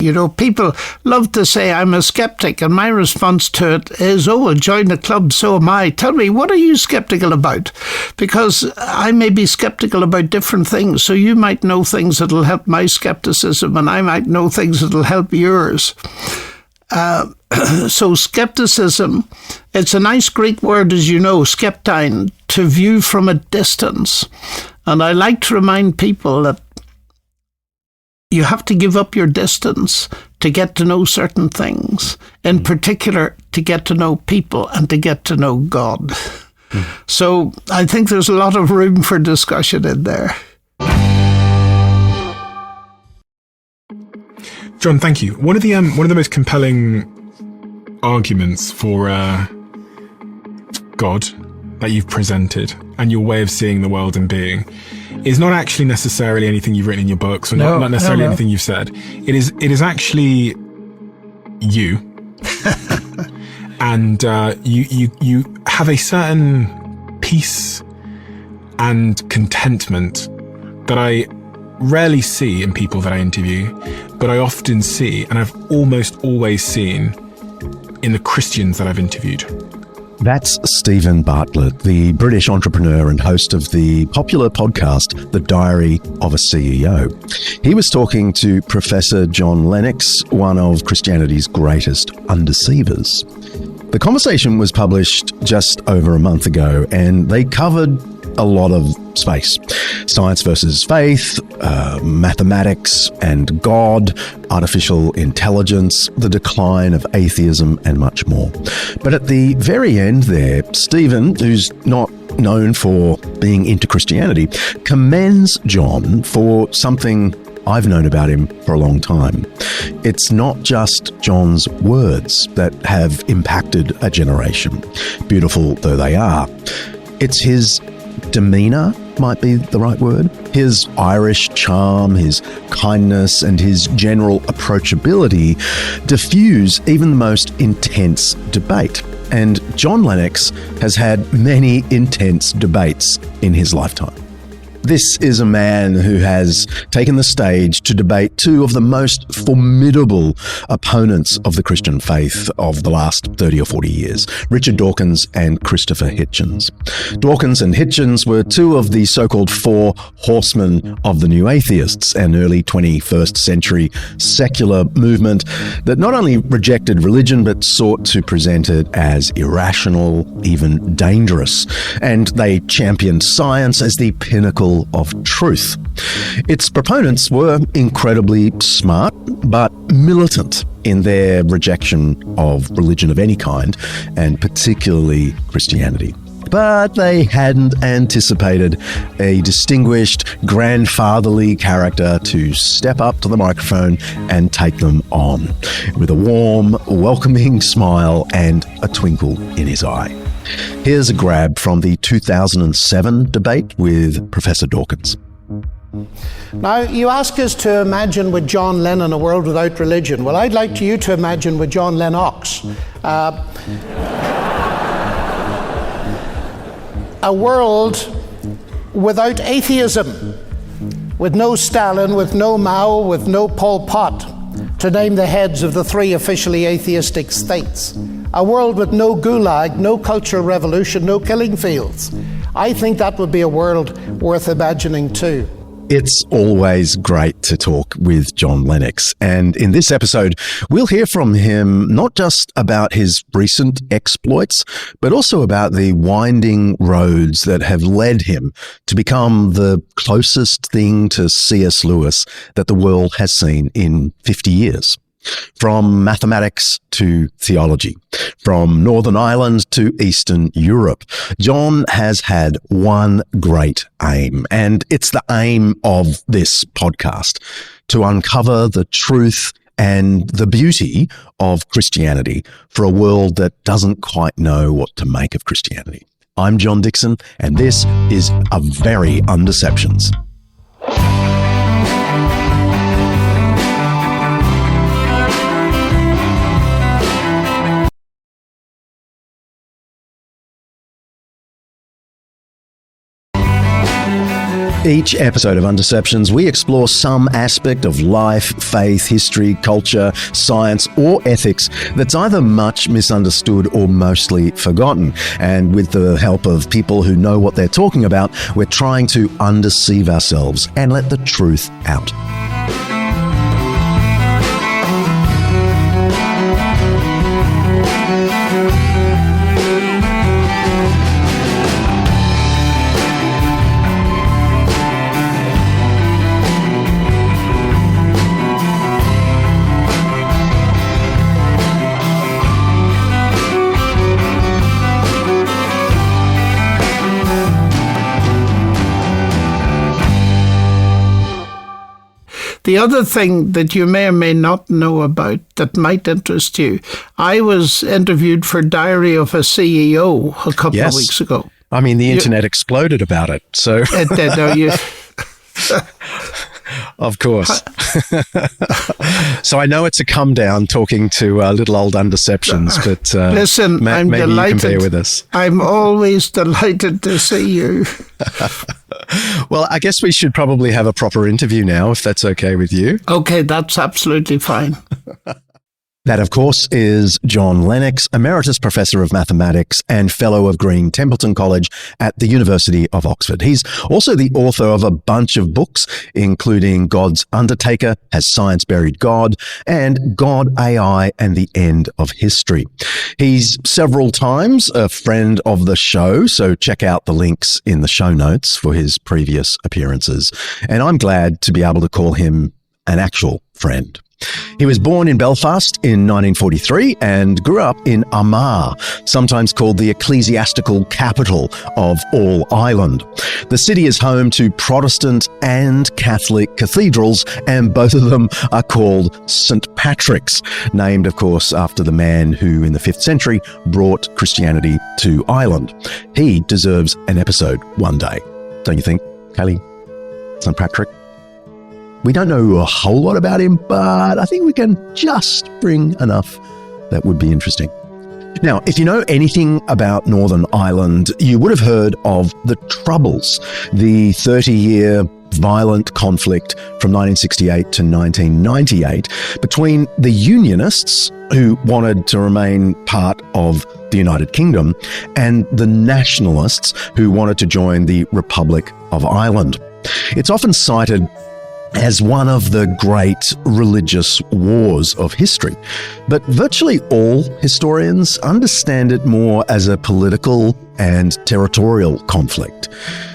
You know, people love to say I'm a skeptic, and my response to it is, oh, join the club, so am I. Tell me, what are you skeptical about? Because I may be skeptical about different things, so you might know things that'll help my skepticism, and I might know things that'll help yours. So skepticism, it's a nice Greek word, as you know, skeptine, to view from a distance. And I like to remind people that you have to give up your distance to get to know certain things, in particular to get to know people and to get to know God. So I think there's a lot of room for discussion in there. John, thank you. One of the most compelling arguments for God that you've presented and your way of seeing the world and being is not actually necessarily anything you've written in your books, or not necessarily anything you've said. It is actually you, and you have a certain peace and contentment that I rarely see in people that I interview, but I often see, and I've almost always seen, in the Christians that I've interviewed. That's Stephen Bartlett, the British entrepreneur and host of the popular podcast, The Diary of a CEO. He was talking to Professor John Lennox, one of Christianity's greatest undeceivers. The conversation was published just over a month ago, and they covered a lot of space. Science versus faith, mathematics and God, artificial intelligence, the decline of atheism, and much more. But at the very end there, Stephen, who's not known for being into Christianity, commends John for something I've known about him for a long time. It's not just John's words that have impacted a generation, beautiful though they are. It's his demeanour, might be the right word. His Irish charm, his kindness, and his general approachability diffuse even the most intense debate. And John Lennox has had many intense debates in his lifetime. This is a man who has taken the stage to debate two of the most formidable opponents of the Christian faith of the last 30 or 40 years, Richard Dawkins and Christopher Hitchens. Dawkins and Hitchens were two of the so-called four horsemen of the New Atheists, an early 21st century secular movement that not only rejected religion but sought to present it as irrational, even dangerous. And they championed science as the pinnacle of truth. Its proponents were incredibly smart, but militant in their rejection of religion of any kind, and particularly Christianity. But they hadn't anticipated a distinguished, grandfatherly character to step up to the microphone and take them on, with a warm, welcoming smile and a twinkle in his eye. Here's a grab from the 2007 debate with Professor Dawkins. Now, you ask us to imagine with John Lennon a world without religion. Well, I'd like you to imagine with John Lennox a world without atheism, with no Stalin, with no Mao, with no Pol Pot, to name the heads of the three officially atheistic states. A world with no gulag, no cultural revolution, no killing fields. I think that would be a world worth imagining too. It's always great to talk with John Lennox, and in this episode, we'll hear from him not just about his recent exploits, but also about the winding roads that have led him to become the closest thing to C.S. Lewis that the world has seen in 50 years. From mathematics to theology, from Northern Ireland to Eastern Europe, John has had one great aim, and it's the aim of this podcast, to uncover the truth and the beauty of Christianity for a world that doesn't quite know what to make of Christianity. I'm John Dickson, and this is A Very Undeceptions. Each episode of Undeceptions, we explore some aspect of life, faith, history, culture, science, or ethics that's either much misunderstood or mostly forgotten. And with the help of people who know what they're talking about, we're trying to undeceive ourselves and let the truth out. The other thing that you may or may not know about that might interest you, I was interviewed for Diary of a CEO a couple of weeks ago. I mean, the internet exploded about it. So it did, of course. So I know it's a come down talking to little old Undeceptions, but listen, I'm maybe delighted. You can bear with us. I'm always delighted to see you. Well, I guess we should probably have a proper interview now, if that's okay with you. Okay, that's absolutely fine. That, of course, is John Lennox, Emeritus Professor of Mathematics and Fellow of Green Templeton College at the University of Oxford. He's also the author of a bunch of books, including God's Undertaker, Has Science Buried God? And God, AI, and the End of History. He's several times a friend of the show, so check out the links in the show notes for his previous appearances. And I'm glad to be able to call him an actual friend. He was born in Belfast in 1943 and grew up in Armagh, sometimes called the ecclesiastical capital of all Ireland. The city is home to Protestant and Catholic cathedrals, and both of them are called St. Patrick's, named, of course, after the man who in the 5th century brought Christianity to Ireland. He deserves an episode one day, don't you think, Kaley? St. Patrick? We don't know a whole lot about him, but I think we can just bring enough that would be interesting. Now, if you know anything about Northern Ireland, you would have heard of the Troubles, the 30-year violent conflict from 1968 to 1998 between the Unionists, who wanted to remain part of the United Kingdom, and the Nationalists, who wanted to join the Republic of Ireland. It's often cited as one of the great religious wars of history. But virtually all historians understand it more as a political and territorial conflict.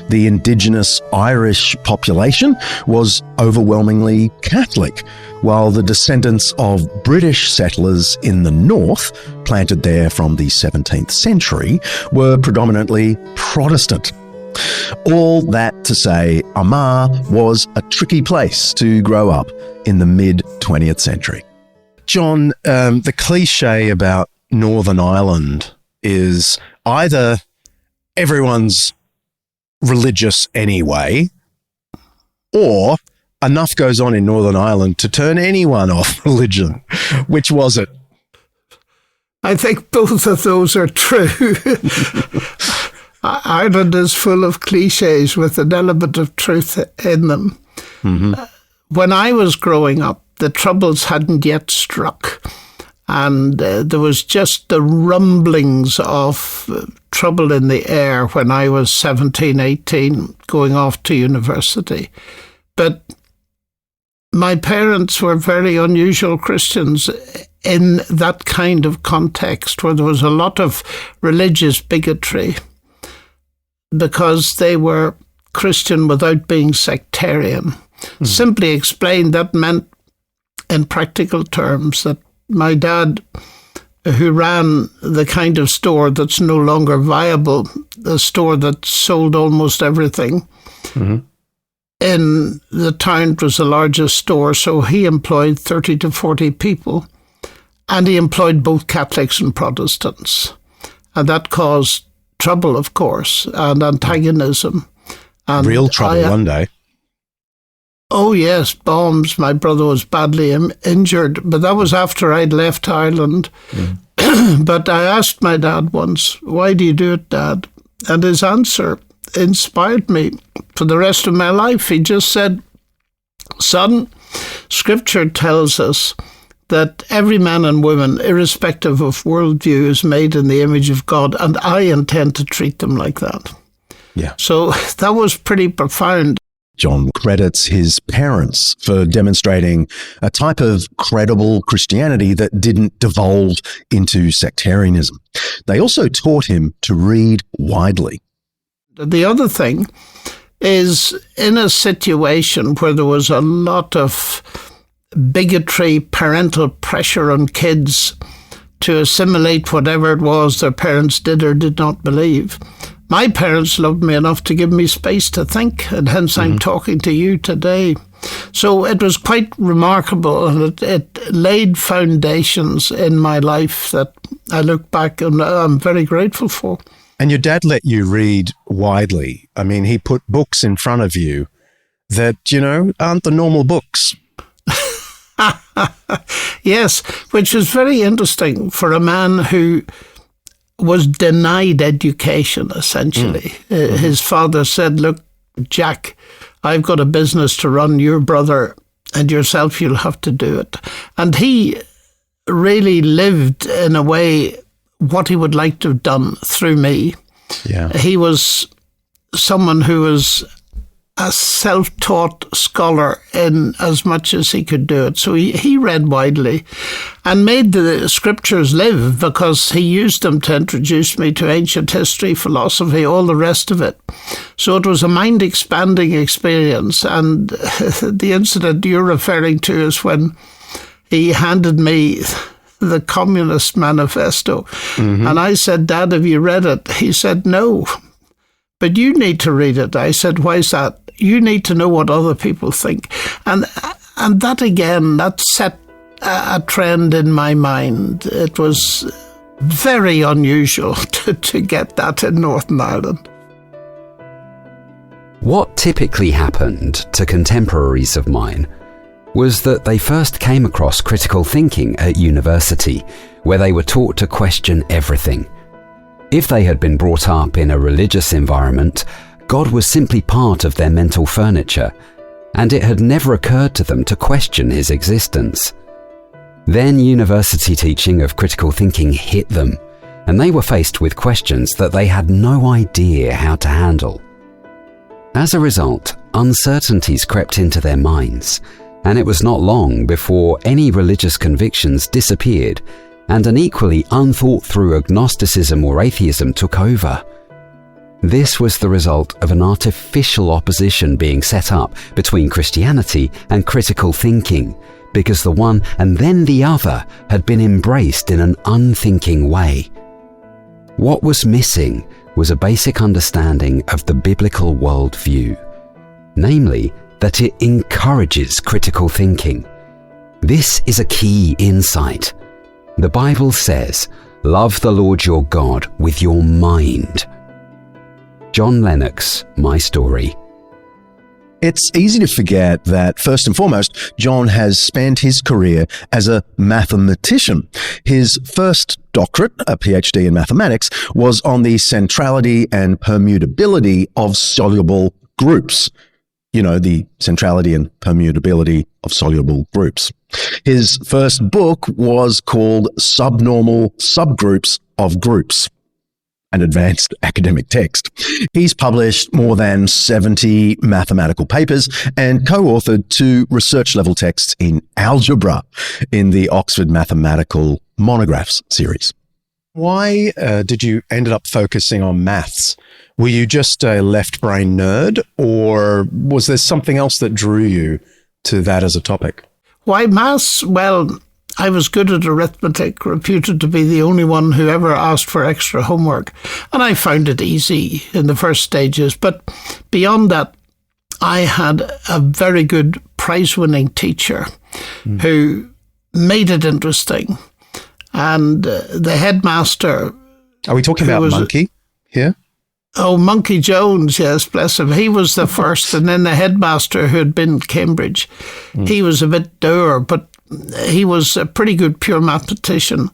The indigenous Irish population was overwhelmingly Catholic, while the descendants of British settlers in the north, planted there from the 17th century, were predominantly Protestant. All that to say, Armagh was a tricky place to grow up in the mid-20th century. John, the cliche about Northern Ireland is either everyone's religious anyway, or enough goes on in Northern Ireland to turn anyone off religion. Which was it? I think both of those are true. Ireland is full of cliches with an element of truth in them. Mm-hmm. When I was growing up, the Troubles hadn't yet struck, and there was just the rumblings of trouble in the air when I was 17, 18, going off to university. But my parents were very unusual Christians in that kind of context where there was a lot of religious bigotry, because they were Christian without being sectarian. Simply explained, that meant, in practical terms, that my dad, who ran the kind of store that's no longer viable, the store that sold almost everything, in the town, it was the largest store, so he employed 30 to 40 people, and he employed both Catholics and Protestants. And that caused trouble, of course, and antagonism. And real trouble one day. Oh, yes, bombs. My brother was badly injured, but that was after I'd left Ireland. But I asked my dad once, why do you do it, Dad? And his answer inspired me for the rest of my life. He just said, son, Scripture tells us that every man and woman, irrespective of worldview, is made in the image of God, and I intend to treat them like that. Yeah. So that was pretty profound. John credits his parents for demonstrating a type of credible Christianity that didn't devolve into sectarianism. They also taught him to read widely. The other thing is, in a situation where there was a lot of bigotry, parental pressure on kids to assimilate whatever it was their parents did or did not believe, my parents loved me enough to give me space to think, and hence I'm talking to you today. So it was quite remarkable, and it laid foundations in my life that I look back and I'm very grateful for. And your dad let you read widely. I mean, he put books in front of you that, aren't the normal books. Yes, which is very interesting for a man who was denied education, essentially. His father said, look, Jack, I've got a business to run. Your brother and yourself, you'll have to do it. And he really lived in a way what he would like to have done through me. Yeah. He was someone who was a self-taught scholar in as much as he could do it. So he read widely and made the Scriptures live, because he used them to introduce me to ancient history, philosophy, all the rest of it. So it was a mind-expanding experience. And the incident you're referring to is when he handed me the Communist Manifesto. And I said, Dad, have you read it? He said, no, but you need to read it. I said, why is that? You need to know what other people think. And that again, that set a trend in my mind. It was very unusual to get that in Northern Ireland. What typically happened to contemporaries of mine was that they first came across critical thinking at university, where they were taught to question everything. If they had been brought up in a religious environment, God was simply part of their mental furniture, and it had never occurred to them to question his existence. Then university teaching of critical thinking hit them, and they were faced with questions that they had no idea how to handle. As a result, uncertainties crept into their minds, and it was not long before any religious convictions disappeared and an equally unthought-through agnosticism or atheism took over. This was the result of an artificial opposition being set up between Christianity and critical thinking, because the one and then the other had been embraced in an unthinking way. What was missing was a basic understanding of the biblical worldview, namely that it encourages critical thinking. This is a key insight. The Bible says, "Love the Lord your God with your mind." John Lennox, My Story. It's easy to forget that, first and foremost, John has spent his career as a mathematician. His first doctorate, a PhD in mathematics, was on the centrality and permutability of soluble groups. The centrality and permutability of soluble groups. His first book was called Subnormal Subgroups of Groups, an advanced academic text. He's published more than 70 mathematical papers and co-authored 2 research-level texts in algebra in the Oxford Mathematical Monographs series. Why did you end up focusing on maths? Were you just a left-brain nerd, or was there something else that drew you to that as a topic? Why maths? Well, I was good at arithmetic, reputed to be the only one who ever asked for extra homework, and I found it easy in the first stages. But beyond that, I had a very good prize-winning teacher who made it interesting. And the headmaster... Are we talking about Monkey here? Oh, Monkey Jones, yes, bless him. He was the first, and then the headmaster who had been at Cambridge. He was a bit dour, but he was a pretty good pure mathematician,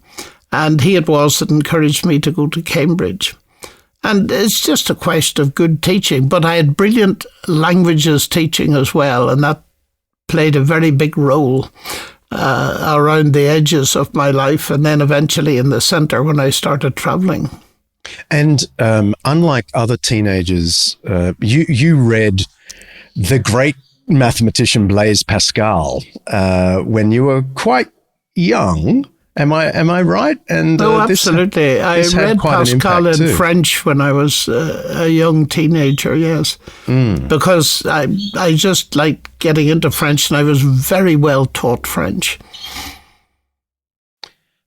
and he it was that encouraged me to go to Cambridge. And it's just a question of good teaching. But I had brilliant languages teaching as well, and that played a very big role around the edges of my life, and then eventually in the centre when I started travelling. And unlike other teenagers, you read the great mathematician Blaise Pascal when you were quite young. Am I right? And absolutely. I read Pascal in French when I was a young teenager, yes. Because I just liked getting into French, and I was very well taught French.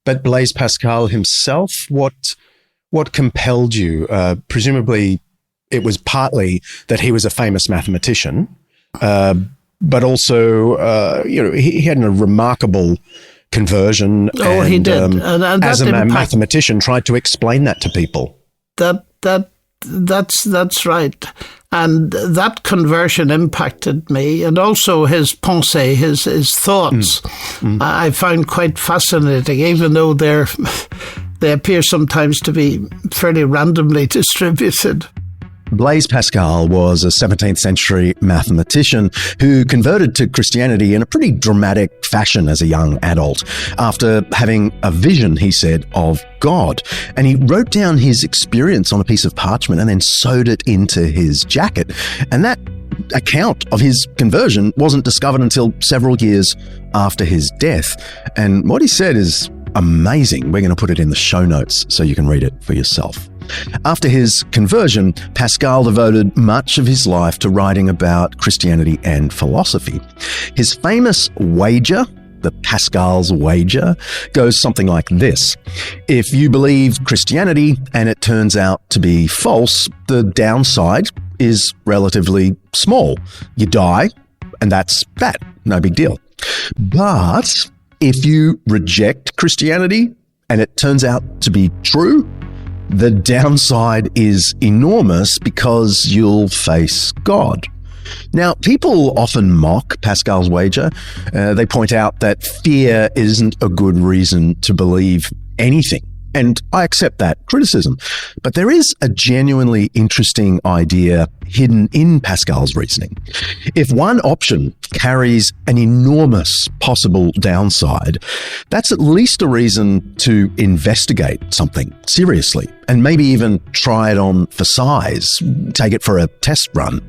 But Blaise Pascal himself, what compelled you? Presumably it was partly that he was a famous mathematician, but also he had a remarkable conversion. Oh, he did. And as a mathematician, tried to explain that to people. That's right. And that conversion impacted me, and also his pensée, his thoughts, I found quite fascinating, even though they appear sometimes to be fairly randomly distributed. Blaise Pascal was a 17th century mathematician who converted to Christianity in a pretty dramatic fashion as a young adult after having a vision, he said, of God. And he wrote down his experience on a piece of parchment and then sewed it into his jacket. And that account of his conversion wasn't discovered until several years after his death. And what he said is amazing. We're going to put it in the show notes so you can read it for yourself. After his conversion, Pascal devoted much of his life to writing about Christianity and philosophy. His famous wager, the Pascal's wager, goes something like this. If you believe Christianity and it turns out to be false, the downside is relatively small. You die, and that's that. No big deal. But if you reject Christianity and it turns out to be true, the downside is enormous because you'll face God. Now, people often mock Pascal's wager. They point out that fear isn't a good reason to believe anything. And I accept that criticism. But there is a genuinely interesting idea hidden in Pascal's reasoning. If one option carries an enormous possible downside, that's at least a reason to investigate something seriously and maybe even try it on for size, take it for a test run.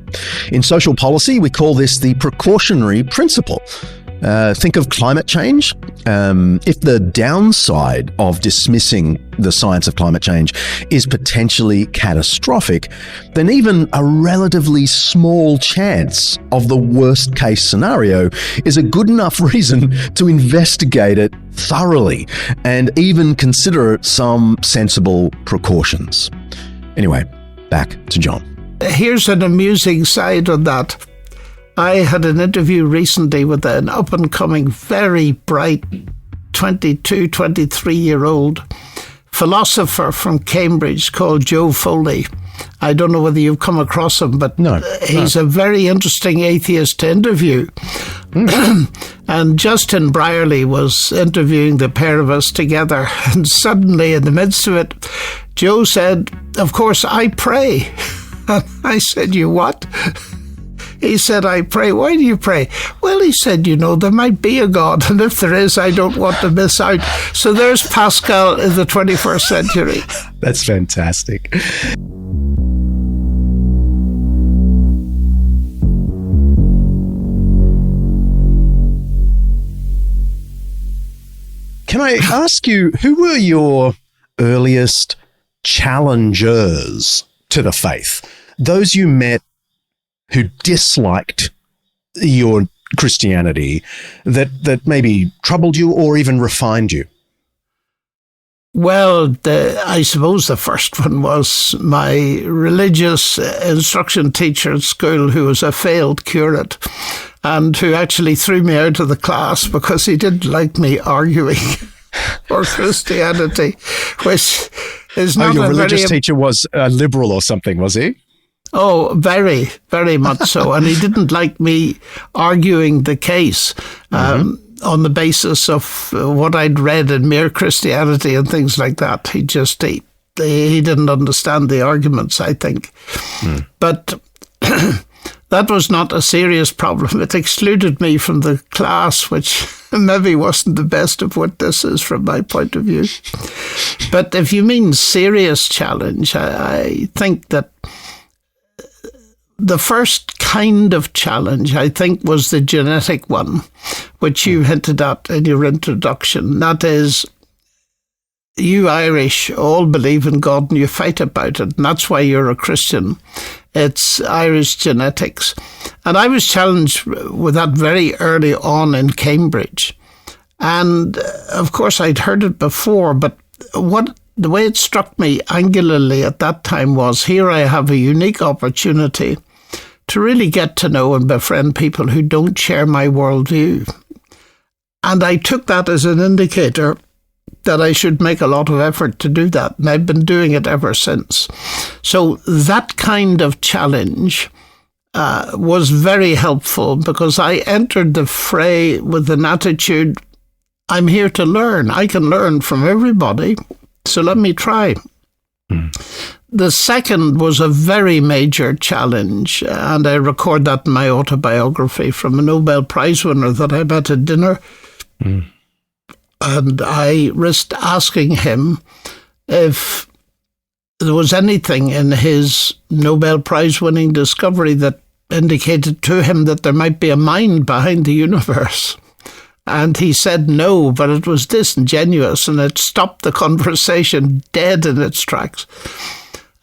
In social policy, we call this the precautionary principle. Think of climate change. If the downside of dismissing the science of climate change is potentially catastrophic, then even a relatively small chance of the worst case scenario is a good enough reason to investigate it thoroughly and even consider some sensible precautions. Anyway, back to John. Here's an amusing side on that. I had an interview recently with an up-and-coming, very bright 22, 23-year-old philosopher from Cambridge called Joe Foley. I don't know whether you've come across him, but he's a very interesting atheist to interview. And Justin Brierley was interviewing the pair of us together, and suddenly in the midst of it, Joe said, "Of course, I pray." And I said, "You what?" He said, "I pray." "Why do you pray?" "Well," he said, there might be a God, and if there is, I don't want to miss out. So there's Pascal in the 21st century. That's fantastic. Can I ask you, who were your earliest challengers to the faith? Those you met who disliked your Christianity, that maybe troubled you or even refined you? Well, I suppose the first one was my religious instruction teacher at school, who was a failed curate and who actually threw me out of the class because he didn't like me arguing for Christianity, which is not your religious teacher was a liberal or something, was he? Oh, very, very much so. And he didn't like me arguing the case on the basis of what I'd read in Mere Christianity and things like that. He he didn't understand the arguments, I think. But that was not a serious problem. It excluded me from the class, which maybe wasn't the best of witnesses from my point of view. But if you mean serious challenge, I think that the first kind of challenge, I think, was the genetic one, which you hinted at in your introduction. That is, you Irish all believe in God and you fight about it, and that's why you're a Christian. It's Irish genetics. And I was challenged with that very early on in Cambridge. And of course, I'd heard it before, but the way it struck me angularly at that time was, here I have a unique opportunity to really get to know and befriend people who don't share my worldview. And I took that as an indicator that I should make a lot of effort to do that. And I've been doing it ever since. So that kind of challenge was very helpful, because I entered the fray with an attitude, I'm here to learn. I can learn from everybody, so let me try. The second was a very major challenge, and I record that in my autobiography, from a Nobel Prize winner that I met at dinner. And I risked asking him if there was anything in his Nobel Prize-winning discovery that indicated to him that there might be a mind behind the universe. And he said no, but it was disingenuous, and it stopped the conversation dead in its tracks.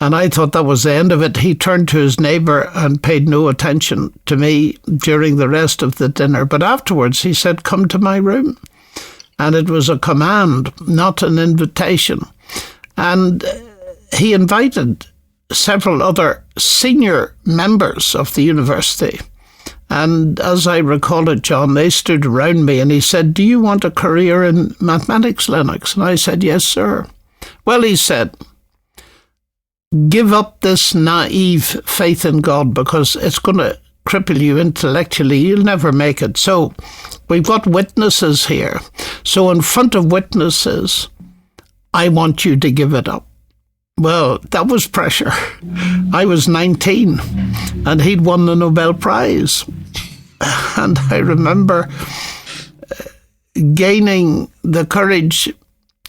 And I thought that was the end of it. He turned to his neighbour and paid no attention to me during the rest of the dinner. But afterwards he said, come to my room. And it was a command, not an invitation. And he invited several other senior members of the university. And as I recall it, John, they stood around me and he said, do you want a career in mathematics, Lennox? And I said, yes, sir. Well, he said, give up this naive faith in God, because it's going to cripple you intellectually. You'll never make it. So we've got witnesses here. So in front of witnesses, I want you to give it up. Well, that was pressure. I was 19 and he'd won the Nobel Prize. And I remember gaining the courage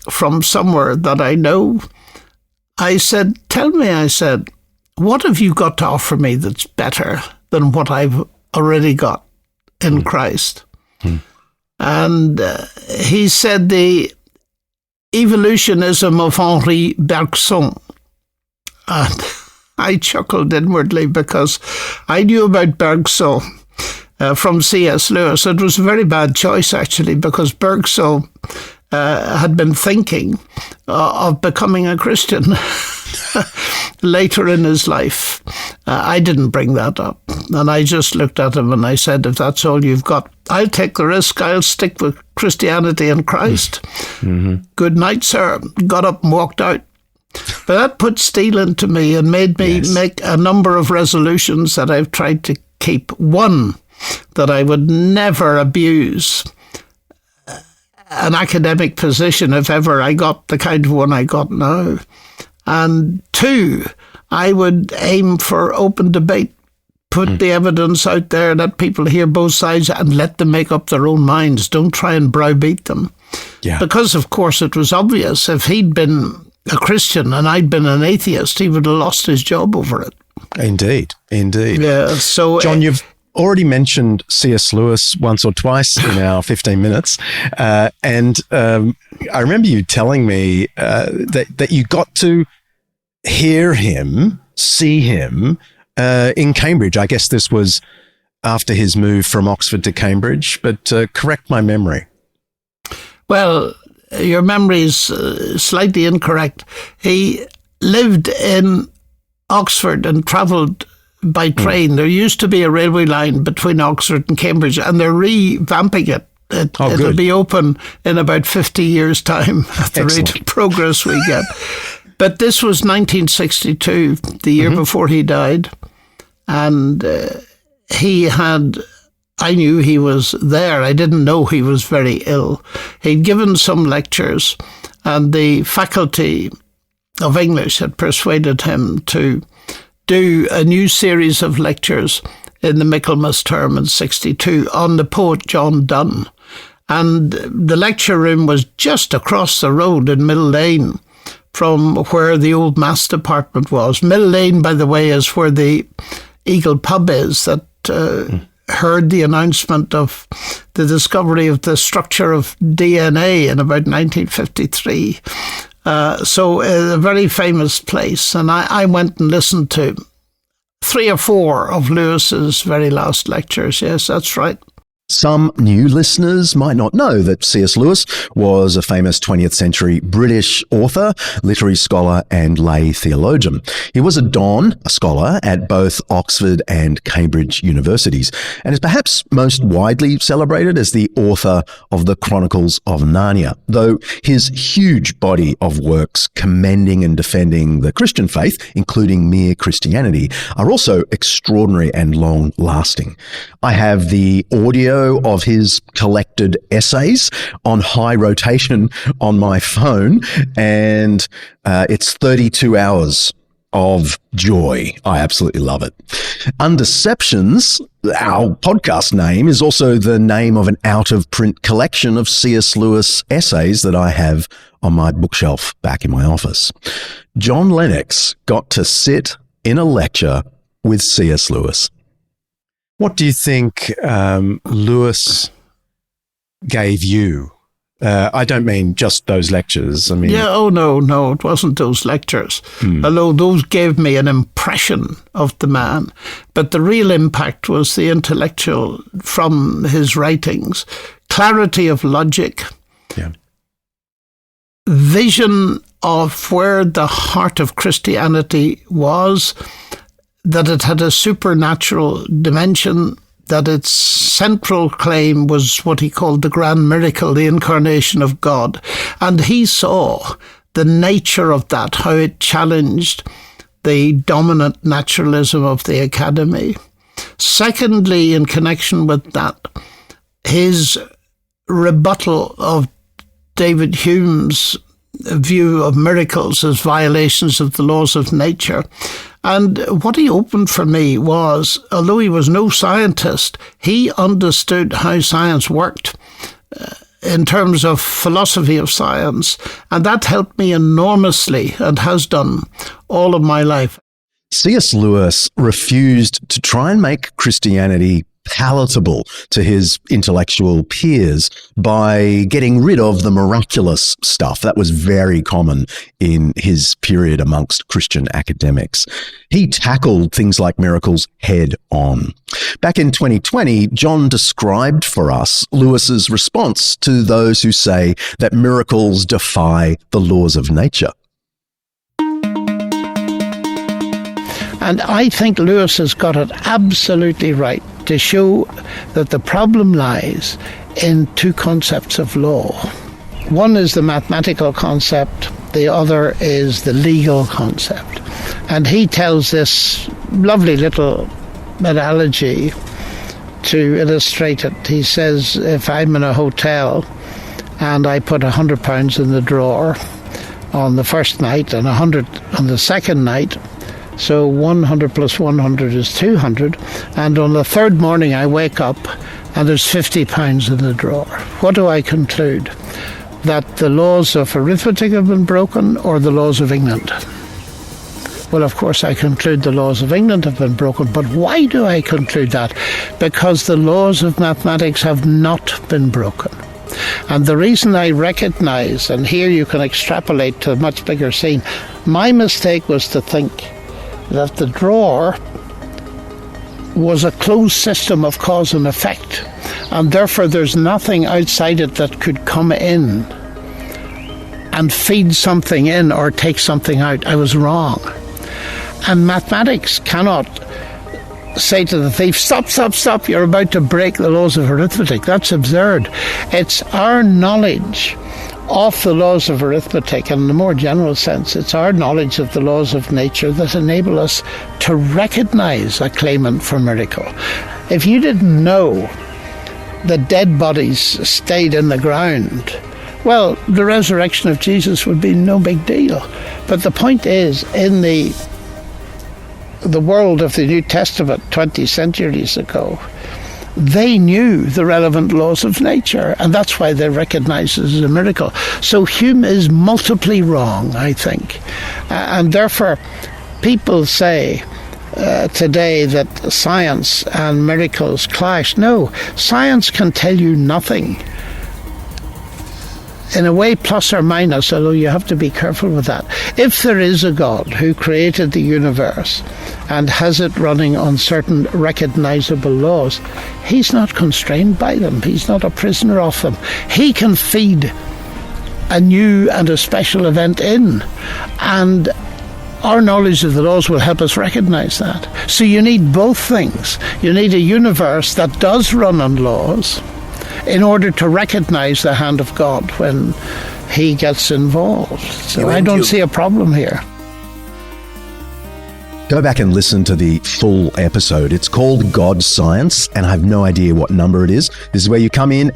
from somewhere that I know. I said, tell me, I said, what have you got to offer me that's better than what I've already got in Christ? And he said the evolutionism of Henri Bergson. And I chuckled inwardly, because I knew about Bergson from C.S. Lewis. It was a very bad choice, actually, because Bergson had been thinking of becoming a Christian later in his life. I didn't bring that up. And I just looked at him and I said, if that's all you've got, I'll take the risk. I'll stick with Christianity and Christ. Good night, sir. Got up and walked out. But that put steel into me and made me make a number of resolutions that I've tried to keep. One, that I would never abuse an academic position if ever I got the kind of one I got now. And two, I would aim for open debate, put the evidence out there, let people hear both sides and let them make up their own minds. Don't try and browbeat them. Because, of course, it was obvious if he'd been a Christian and I'd been an atheist, he would have lost his job over it. Indeed. Yeah, so John, you've already mentioned C.S. Lewis once or twice in our 15 minutes. And I remember you telling me that you got to hear him, see him in Cambridge. I guess this was after his move from Oxford to Cambridge, but correct my memory. Well, your memory is slightly incorrect. He lived in Oxford and travelled by train. There used to be a railway line between Oxford and Cambridge, and they're revamping it. It'll be open in about 50 years' time at the rate of progress we get. But this was 1962, the year before he died. And I knew he was there. I didn't know he was very ill. He'd given some lectures, and the faculty of English had persuaded him to do a new series of lectures in the Michaelmas term in 1962 on the poet John Donne. And the lecture room was just across the road in Mill Lane from where the old Mass Department was. Mill Lane, by the way, is where the Eagle pub is that heard the announcement of the discovery of the structure of DNA in about 1953. So a very famous place. And I went and listened to 3 or 4 of Lewis's very last lectures. Yes, that's right. Some new listeners might not know that C.S. Lewis was a famous 20th century British author, literary scholar and lay theologian. He was a Don, a scholar at both Oxford and Cambridge universities, and is perhaps most widely celebrated as the author of the Chronicles of Narnia, though his huge body of works commending and defending the Christian faith, including mere Christianity, are also extraordinary and long-lasting. I have the audio of his collected essays on high rotation on my phone, and it's 32 hours of joy. I absolutely love it. Undeceptions, our podcast name, is also the name of an out-of-print collection of C.S. Lewis essays that I have on my bookshelf back in my office. John Lennox got to sit in a lecture with C.S. Lewis. What do you think Lewis gave you? I don't mean just those lectures. I mean, no, it wasn't those lectures. Although those gave me an impression of the man, but the real impact was the intellectual from his writings, clarity of logic, vision of where the heart of Christianity was, that it had a supernatural dimension, that its central claim was what he called the grand miracle, the incarnation of God. And he saw the nature of that, how it challenged the dominant naturalism of the academy. Secondly, in connection with that, his rebuttal of David Hume's view of miracles as violations of the laws of nature. And what he opened for me was, although he was no scientist, he understood how science worked in terms of philosophy of science. And that helped me enormously and has done all of my life. C.S. Lewis refused to try and make Christianity palatable to his intellectual peers by getting rid of the miraculous stuff. That was very common in his period amongst Christian academics. He tackled things like miracles head on. Back in 2020, John described for us Lewis's response to those who say that miracles defy the laws of nature. And I think Lewis has got it absolutely right to show that the problem lies in 2 concepts of law. One is the mathematical concept, the other is the legal concept. And he tells this lovely little analogy to illustrate it. He says, if I'm in a hotel and I put £100 in the drawer on the first night and 100 on the second night, so 100 plus 100 is 200. And on the third morning I wake up and there's £50 in the drawer. What do I conclude? That the laws of arithmetic have been broken or the laws of England? Well, of course, I conclude the laws of England have been broken. But why do I conclude that? Because the laws of mathematics have not been broken. And the reason I recognise, and here you can extrapolate to a much bigger scene, my mistake was to think that the drawer was a closed system of cause and effect, and therefore there's nothing outside it that could come in and feed something in or take something out. I was wrong. And mathematics cannot say to the thief, stop, you're about to break the laws of arithmetic. That's absurd. It's our knowledge of the laws of arithmetic, and in a more general sense, it's our knowledge of the laws of nature that enable us to recognize a claimant for miracle. If you didn't know that dead bodies stayed in the ground well, the resurrection of Jesus would be no big deal. But the point is, in the world of the New Testament 20 centuries ago, they knew the relevant laws of nature, and that's why they recognize it as a miracle. So Hume is multiply wrong, I think. And therefore, people say today that science and miracles clash. No, science can tell you nothing. In a way, plus or minus, although you have to be careful with that. If there is a God who created the universe and has it running on certain recognizable laws, he's not constrained by them. He's not a prisoner of them. He can feed a new and a special event in, and our knowledge of the laws will help us recognize that. So you need both things. You need a universe that does run on laws in order to recognize the hand of God when he gets involved. So I don't see a problem here. Go back and listen to the full episode. It's called God Science, and I have no idea what number it is. This is where you come in,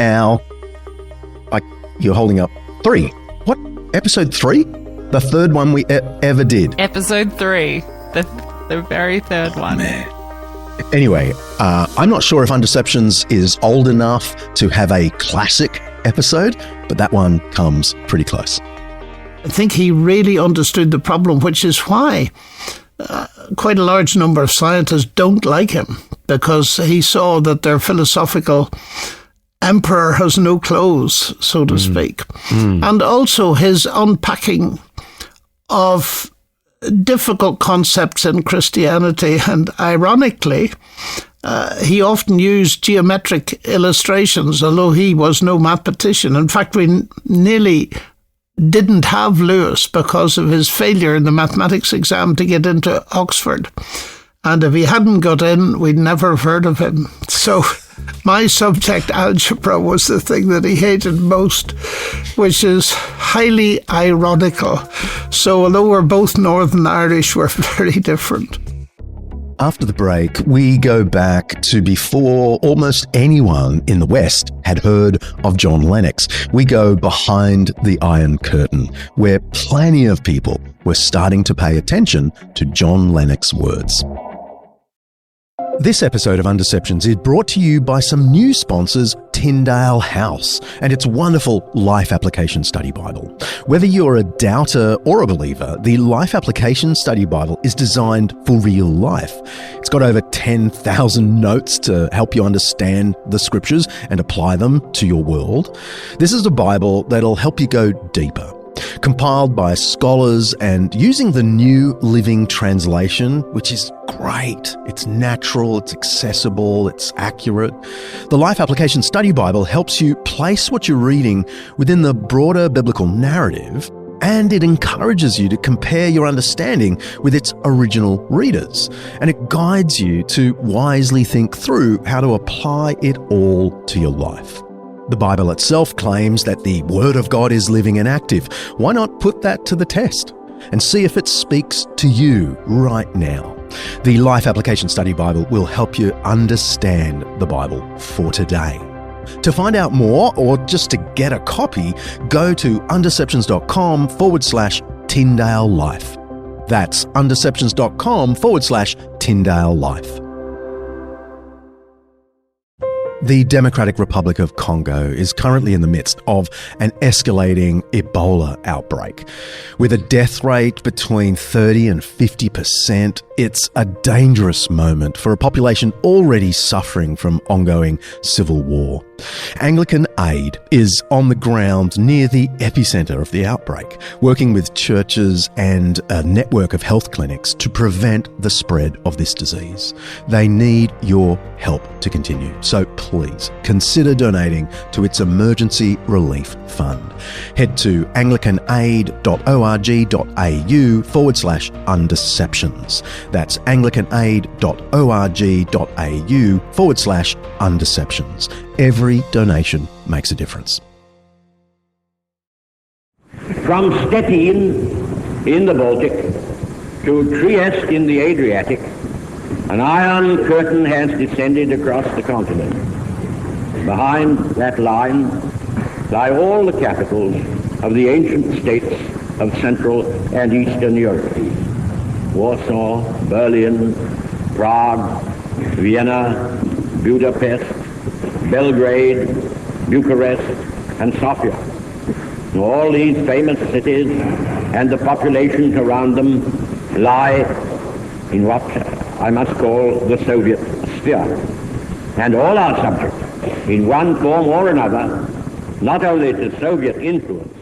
you're holding up 3. What? Episode 3? The third one we ever did. Episode 3. The very third one. Man. Anyway, I'm not sure if Undeceptions is old enough to have a classic episode, but that one comes pretty close. I think he really understood the problem, which is why quite a large number of scientists don't like him, because he saw that their philosophical emperor has no clothes, so to speak. And also his unpacking of difficult concepts in Christianity, and ironically, he often used geometric illustrations, although he was no mathematician. In fact, we nearly didn't have Lewis because of his failure in the mathematics exam to get into Oxford. And if he hadn't got in, we'd never have heard of him. So my subject, algebra, was the thing that he hated most, which is highly ironical. So although we're both Northern Irish, we're very different. After the break, we go back to before almost anyone in the West had heard of John Lennox. We go behind the Iron Curtain, where plenty of people were starting to pay attention to John Lennox's words. This episode of Undeceptions is brought to you by some new sponsors, Tyndale House, and its wonderful Life Application Study Bible. Whether you're a doubter or a believer, the Life Application Study Bible is designed for real life. It's got over 10,000 notes to help you understand the scriptures and apply them to your world. This is a Bible that'll help you go deeper. Compiled by scholars and using the New Living Translation, which is great. It's natural, it's accessible, it's accurate. The Life Application Study Bible helps you place what you're reading within the broader biblical narrative, and it encourages you to compare your understanding with its original readers. And it guides you to wisely think through how to apply it all to your life. The Bible itself claims that the Word of God is living and active. Why not put that to the test and see if it speaks to you right now? The Life Application Study Bible will help you understand the Bible for today. To find out more or just to get a copy, go to undeceptions.com/Tyndale Life. That's undeceptions.com/Tyndale Life. The Democratic Republic of Congo is currently in the midst of an escalating Ebola outbreak. With a death rate between 30 and 50%, it's a dangerous moment for a population already suffering from ongoing civil war. Anglican Aid is on the ground near the epicenter of the outbreak, working with churches and a network of health clinics to prevent the spread of this disease. They need your help to continue, so please consider donating to its emergency relief fund. Head to anglicanaid.org.au/undeceptions. That's anglicanaid.org.au/undeceptions. Every donation makes a difference. From Stettin in the Baltic to Trieste in the Adriatic, an iron curtain has descended across the continent. Behind that line, by all the capitals of the ancient states of Central and Eastern Europe: Warsaw, Berlin, Prague, Vienna, Budapest, Belgrade, Bucharest, and Sofia. All these famous cities and the populations around them lie in what I must call the Soviet sphere. And all are subject, in one form or another, not only to Soviet influence,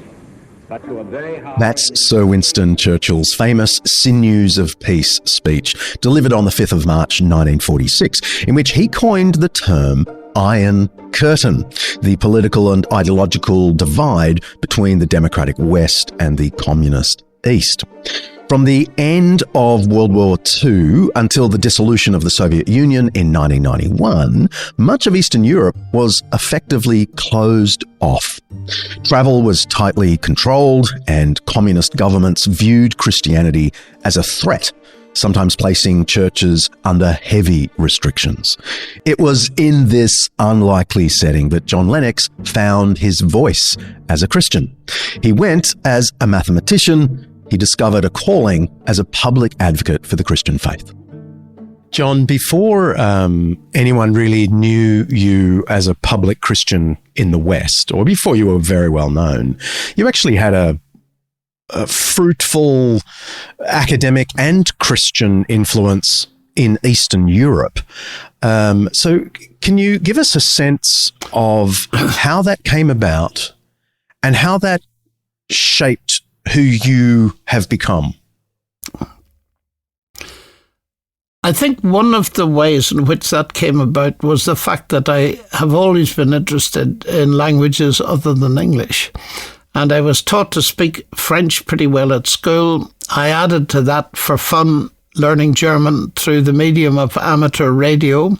but to a very high... That's Sir Winston Churchill's famous Sinews of Peace speech, delivered on the 5th of March 1946, in which he coined the term Iron Curtain, the political and ideological divide between the democratic West and the communist East. From the end of World War II until the dissolution of the Soviet Union in 1991, much of Eastern Europe was effectively closed off. Travel was tightly controlled, and communist governments viewed Christianity as a threat, sometimes placing churches under heavy restrictions. It was in this unlikely setting that John Lennox found his voice as a Christian. He went as a mathematician. He discovered a calling as a public advocate for the Christian faith. John, before anyone really knew you as a public Christian in the West, or before you were very well known, you actually had a fruitful academic and Christian influence in Eastern Europe. So can you give us a sense of how that came about and how that shaped who you have become? I think one of the ways in which that came about was the fact that I have always been interested in languages other than English. And I was taught to speak French pretty well at school. I added to that for fun, learning German through the medium of amateur radio,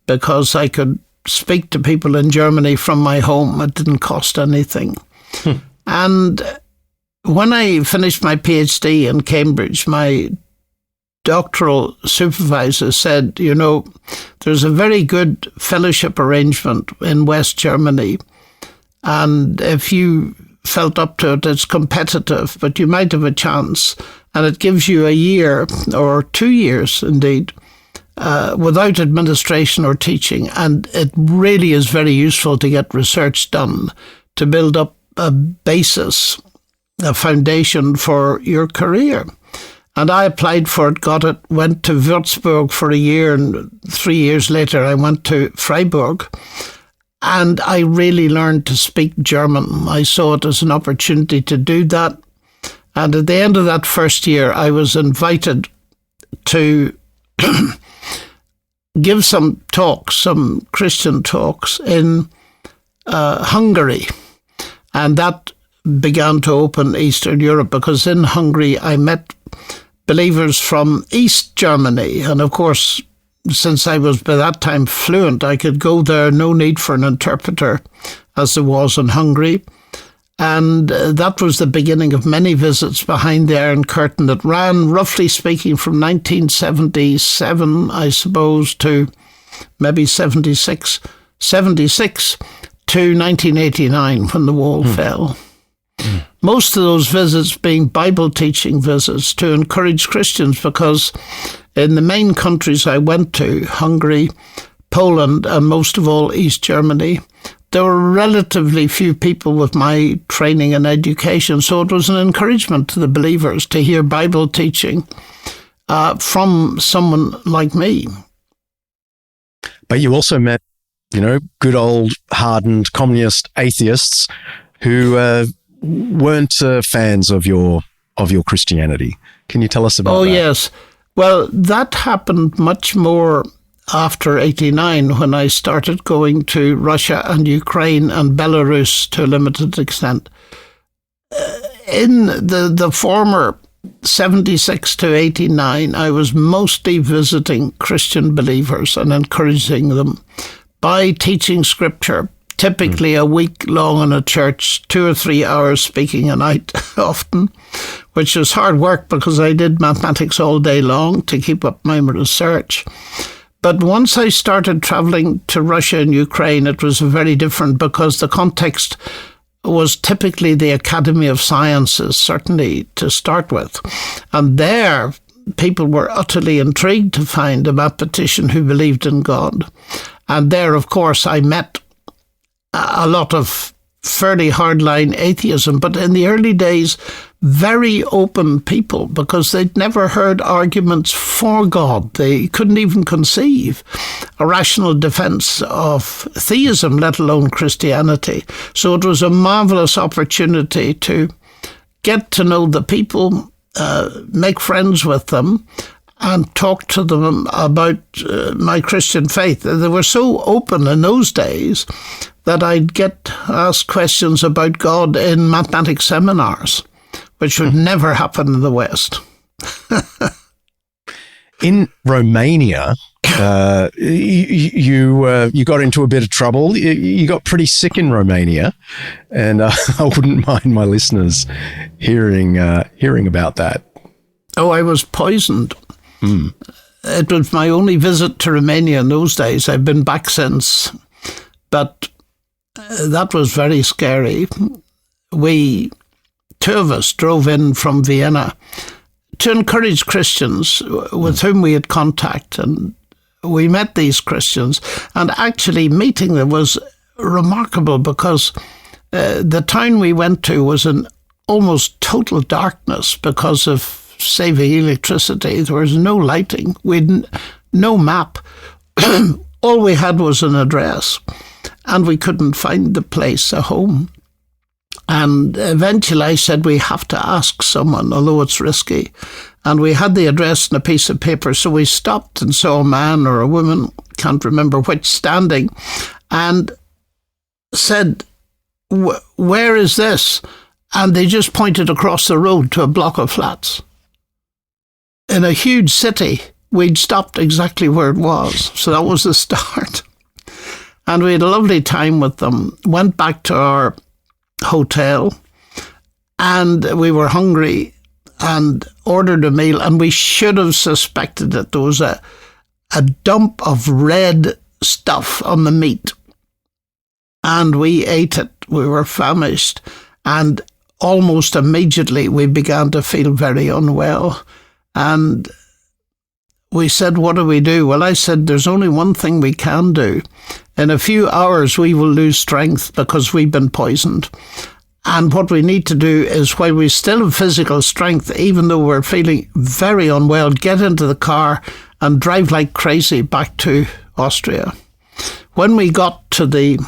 because I could speak to people in Germany from my home. It didn't cost anything. And when I finished my PhD in Cambridge, my doctoral supervisor said, you know, there's a very good fellowship arrangement in West Germany, and if you felt up to it, it's competitive, but you might have a chance, and it gives you a year or 2 years indeed without administration or teaching, and it really is very useful to get research done to build up a basis, a foundation for your career. And I applied for it, got it, went to Würzburg for a year, and 3 years later I went to Freiburg. And I really learned to speak German. I saw it as an opportunity to do that. And at the end of that first year, I was invited to give some talks, some Christian talks in Hungary. And that began to open Eastern Europe, because in Hungary I met believers from East Germany. And of course, since I was by that time fluent, I could go there, no need for an interpreter, as there was in Hungary. And that was the beginning of many visits behind the Iron Curtain that ran, roughly speaking, from 1977, I suppose, to maybe 76 to 1989, when the wall fell. Most of those visits being Bible teaching visits to encourage Christians, because in the main countries I went to, Hungary, Poland, and most of all East Germany, there were relatively few people with my training and education, so it was an encouragement to the believers to hear Bible teaching from someone like me. But you also met, good old hardened communist atheists who weren't fans of your Christianity. Can you tell us about that? Oh, yes. Well, that happened much more after 89, when I started going to Russia and Ukraine and Belarus to a limited extent. In the former 76 to 89, I was mostly visiting Christian believers and encouraging them by teaching scripture, typically a week long in a church, 2 or 3 hours speaking a night often, which was hard work because I did mathematics all day long to keep up my research. But once I started traveling to Russia and Ukraine, it was very different, because the context was typically the Academy of Sciences, certainly to start with. And there, people were utterly intrigued to find a mathematician who believed in God. And there, of course, I met a lot of fairly hardline atheism, but in the early days, very open people, because they'd never heard arguments for God. They couldn't even conceive a rational defense of theism, let alone Christianity. So it was a marvelous opportunity to get to know the people, make friends with them, and talk to them about my Christian faith. They were so open in those days that I'd get asked questions about God in mathematics seminars, which would never happen in the West. In Romania, you got into a bit of trouble. You got pretty sick in Romania, and I wouldn't mind my listeners hearing about that. Oh, I was poisoned. It was my only visit to Romania in those days. I've been back since, but that was very scary. Two of us drove in from Vienna to encourage Christians with whom we had contact, and we met these Christians, and actually meeting them was remarkable because the town we went to was in almost total darkness because of saving electricity. There was no lighting. We'd no map. All we had was an address, and we couldn't find the place, a home. And eventually I said, we have to ask someone, although it's risky. And we had the address on a piece of paper, so we stopped and saw a man or a woman, can't remember which, standing, and said, where is this? And they just pointed across the road to a block of flats. In a huge city, we'd stopped exactly where it was. So that was the start. And we had a lovely time with them. Went back to our hotel, and we were hungry and ordered a meal, and we should have suspected it. There was a dump of red stuff on the meat, and we ate it. We were famished, and almost immediately we began to feel very unwell. And we said, what do we do? Well, I said, there's only one thing we can do. In a few hours, we will lose strength because we've been poisoned. And what we need to do is, while we still have physical strength, even though we're feeling very unwell, get into the car and drive like crazy back to Austria. When we got to the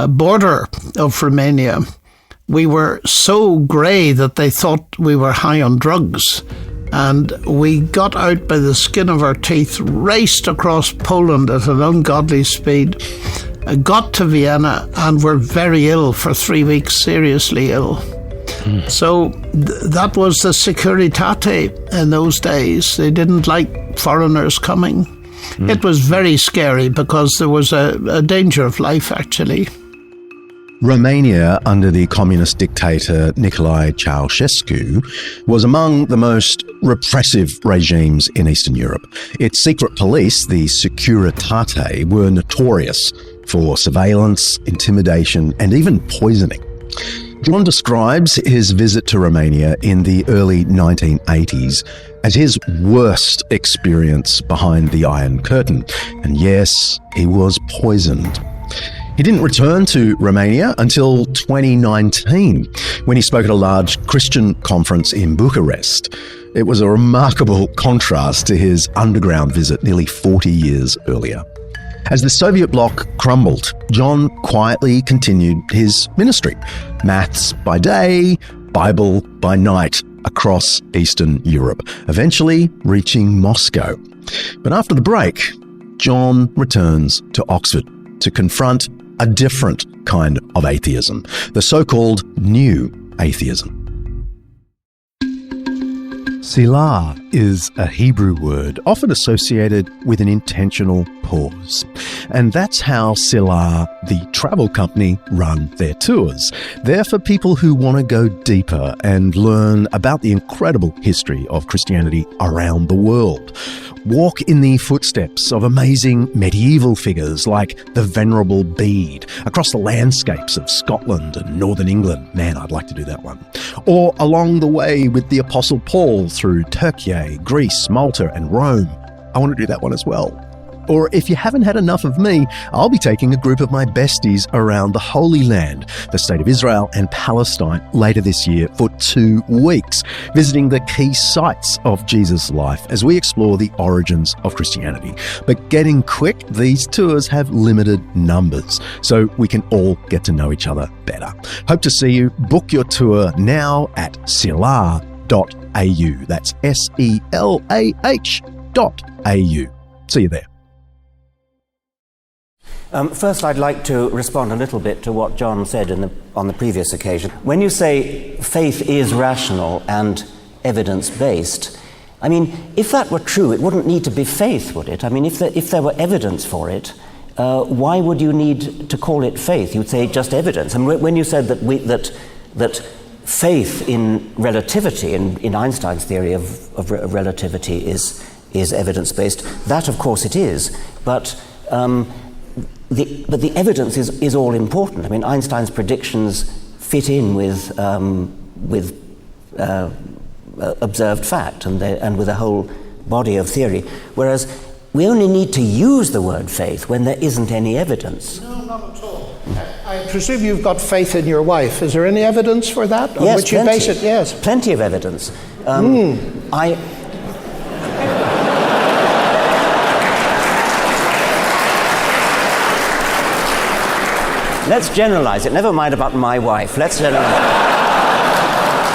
border of Romania, we were so grey that they thought we were high on drugs. And we got out by the skin of our teeth, raced across Poland at an ungodly speed, got to Vienna, and were very ill for 3 weeks, seriously ill. So that was the securitate in those days. They didn't like foreigners coming. It was very scary because there was a danger of life, actually. Romania, under the communist dictator Nicolae Ceausescu, was among the most repressive regimes in Eastern Europe. Its secret police, the Securitate, were notorious for surveillance, intimidation, and even poisoning. John describes his visit to Romania in the early 1980s as his worst experience behind the Iron Curtain. And yes, he was poisoned. He didn't return to Romania until 2019, when he spoke at a large Christian conference in Bucharest. It was a remarkable contrast to his underground visit nearly 40 years earlier. As the Soviet bloc crumbled, John quietly continued his ministry. Maths by day, Bible by night, across Eastern Europe, eventually reaching Moscow. But after the break, John returns to Oxford to confront a different kind of atheism, the so-called new atheism. Sila is a Hebrew word often associated with an intentional pause. And that's how Silah, the travel company, run their tours. They're for people who want to go deeper and learn about the incredible history of Christianity around the world. Walk in the footsteps of amazing medieval figures like the Venerable Bede across the landscapes of Scotland and Northern England. Man, I'd like to do that one. Or along the way with the Apostle Paul through Turkey, Greece, Malta and Rome. I want to do that one as well. Or if you haven't had enough of me, I'll be taking a group of my besties around the Holy Land, the state of Israel and Palestine later this year for 2 weeks, visiting the key sites of Jesus' life as we explore the origins of Christianity. But getting quick, these tours have limited numbers, so we can all get to know each other better. Hope to see you. Book your tour now at silah.au. That's SELAH.au. See you there. First, I'd like to respond a little bit to what John said on the previous occasion. When you say faith is rational and evidence-based, I mean, if that were true, it wouldn't need to be faith, would it? I mean, if there were evidence for it, why would you need to call it faith? You'd say just evidence. And when you said that faith in relativity, in Einstein's theory of relativity, is evidence-based, that of course it is, but the evidence is all important. I mean, Einstein's predictions fit in with observed fact and with a whole body of theory, whereas we only need to use the word faith when there isn't any evidence. No, not at all. I presume you've got faith in your wife. Is there any evidence for that? On yes, which you base it? Yes, plenty of evidence. Let's generalize it. Never mind about my wife. Let's generalize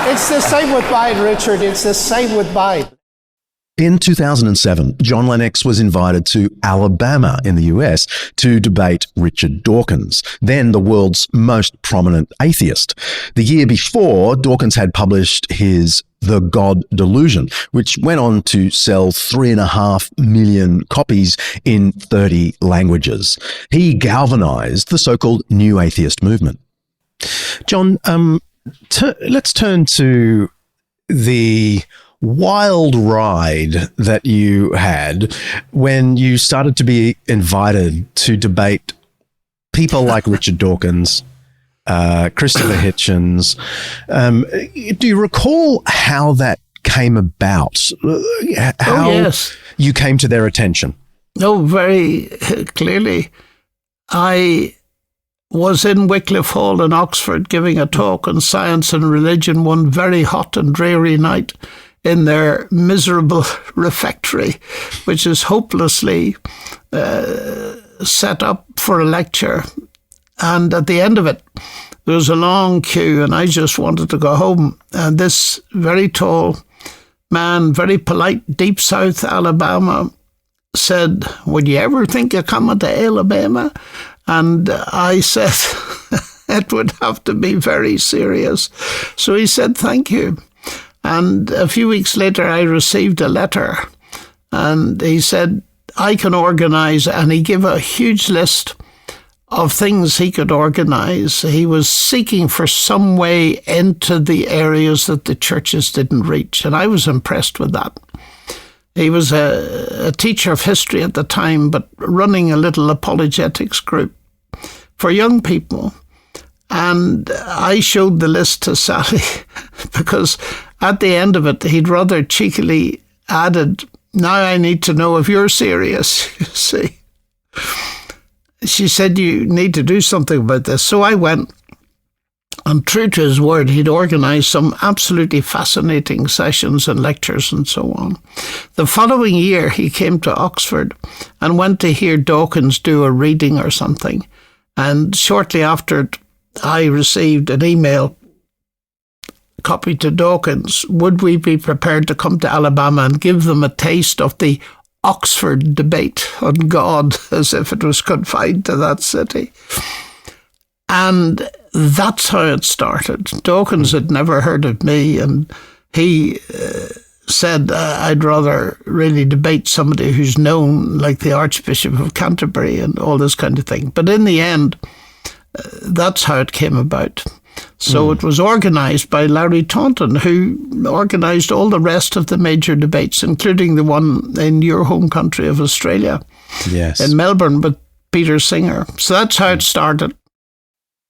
it. It's the same with mine, Richard. It's the same with mine. In 2007, John Lennox was invited to Alabama in the US to debate Richard Dawkins, then the world's most prominent atheist. The year before, Dawkins had published his The God Delusion, which went on to sell 3.5 million copies in 30 languages. He galvanized the so-called New Atheist movement. John, let's turn to the wild ride that you had when you started to be invited to debate people like Richard Dawkins, Christopher Hitchens. Do you recall how that came about? How yes. You came to their attention? Oh, very clearly. I was in Wycliffe Hall in Oxford giving a talk on science and religion one very hot and dreary night in their miserable refectory, which is hopelessly set up for a lecture. And at the end of it, there was a long queue, and I just wanted to go home. And this very tall man, very polite, deep South Alabama, said, "Would you ever think of coming to Alabama?" And I said, it would have to be very serious. So he said, "Thank you." And a few weeks later, I received a letter, and he said, I can organise, and he gave a huge list of things he could organise. He was seeking for some way into the areas that the churches didn't reach, and I was impressed with that. He was a teacher of history at the time, but running a little apologetics group for young people. And I showed the list to Sally because at the end of it, he'd rather cheekily added, "Now I need to know if you're serious," you see. She said, "You need to do something about this." So I went, and true to his word, he'd organised some absolutely fascinating sessions and lectures and so on. The following year, he came to Oxford and went to hear Dawkins do a reading or something. And shortly after, I received an email copied to Dawkins. Would we be prepared to come to Alabama and give them a taste of the Oxford debate on God, as if it was confined to that city? And that's how it started. Dawkins had never heard of me, and he said I'd rather really debate somebody who's known, like the Archbishop of Canterbury and all this kind of thing. But in the end, that's how it came about. So it was organised by Lawry Taunton, who organised all the rest of the major debates, including the one in your home country of Australia, in Melbourne, with Peter Singer. So that's how it started.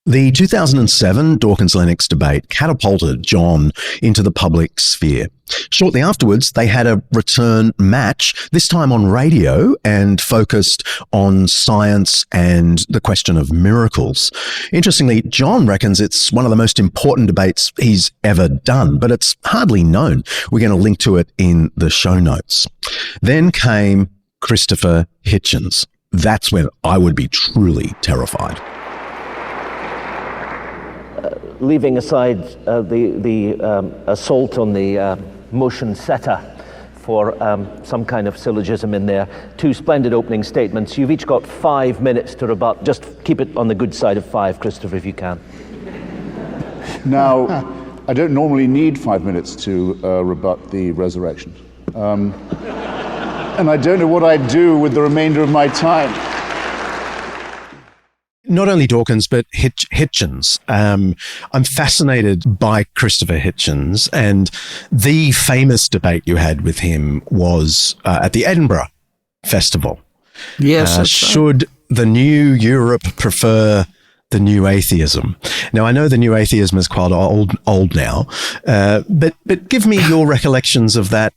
The 2007 Dawkins-Lennox debate catapulted John into the public sphere. Shortly afterwards, they had a return match, this time on radio, and focused on science and the question of miracles. Interestingly, John reckons it's one of the most important debates he's ever done, but it's hardly known. We're going to link to it in the show notes. Then came Christopher Hitchens. That's when I would be truly terrified. Leaving aside the assault on the motion setter for some kind of syllogism in there, two splendid opening statements. You've each got 5 minutes to rebut. Just keep it on the good side of 5, Christopher, if you can. Now, I don't normally need 5 minutes to rebut the resurrection. And I don't know what I'd do with the remainder of my time. Not only Dawkins, but Hitchens. I'm fascinated by Christopher Hitchens, and the famous debate you had with him was at the Edinburgh Festival. Yes. Should the new Europe prefer the new atheism? Now, I know the new atheism is quite old now, but give me your recollections of that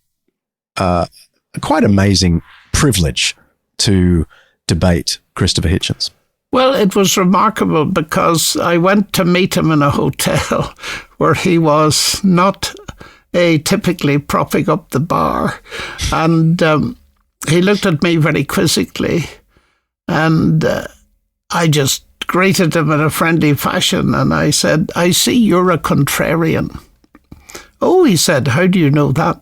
quite amazing privilege to debate Christopher Hitchens. Well, it was remarkable because I went to meet him in a hotel where he was not typically propping up the bar. And he looked at me very quizzically, and I just greeted him in a friendly fashion. And I said, "I see you're a contrarian." "Oh," he said, "how do you know that?"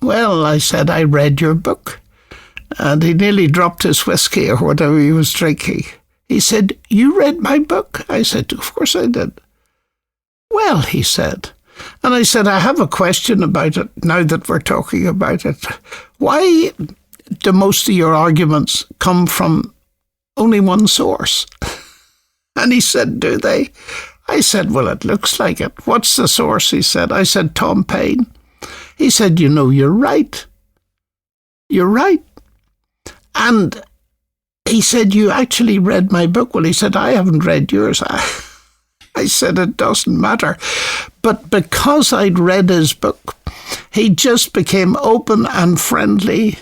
"Well," I said, "I read your book." And he nearly dropped his whiskey or whatever he was drinking. He said, "You read my book?" I said, "Of course I did." "Well," he said, and I said, "I have a question about it now that we're talking about it. Why do most of your arguments come from only one source?" And he said, "Do they?" I said, "Well, it looks like it." "What's the source?" he said. I said, "Tom Paine." He said, "You know, you're right. You're right." And he said, "You actually read my book." Well, he said, "I haven't read yours." I said, "It doesn't matter." But because I'd read his book, he just became open and friendly,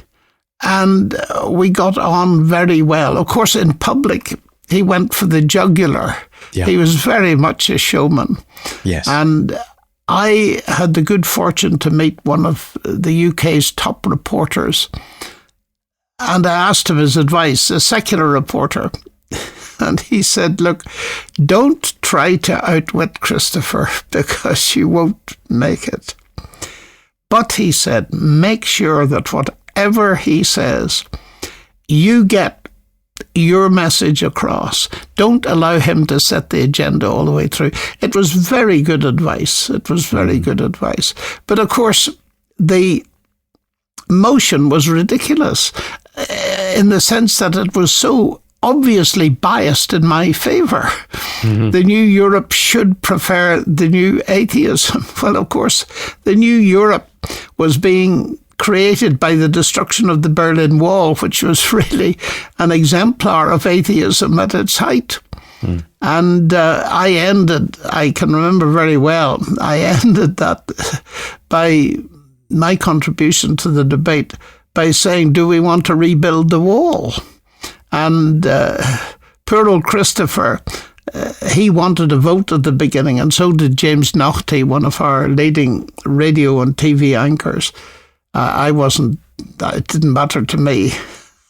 and we got on very well. Of course, in public, he went for the jugular. Yeah. He was very much a showman. Yes. And I had the good fortune to meet one of the UK's top reporters, and I asked him his advice, a secular reporter. And he said, "Look, don't try to outwit Christopher because you won't make it. But," he said, "make sure that whatever he says, you get your message across. Don't allow him to set the agenda all the way through." It was very good advice. It was very good advice. But of course, the motion was ridiculous in the sense that it was so obviously biased in my favour. Mm-hmm. The new Europe should prefer the new atheism. Well, of course, the new Europe was being created by the destruction of the Berlin Wall, which was really an exemplar of atheism at its height. And I can remember very well, I ended that by my contribution to the debate by saying, "Do we want to rebuild the wall?" And poor old Christopher, he wanted a vote at the beginning, and so did James Naughty, one of our leading radio and TV anchors. It didn't matter to me.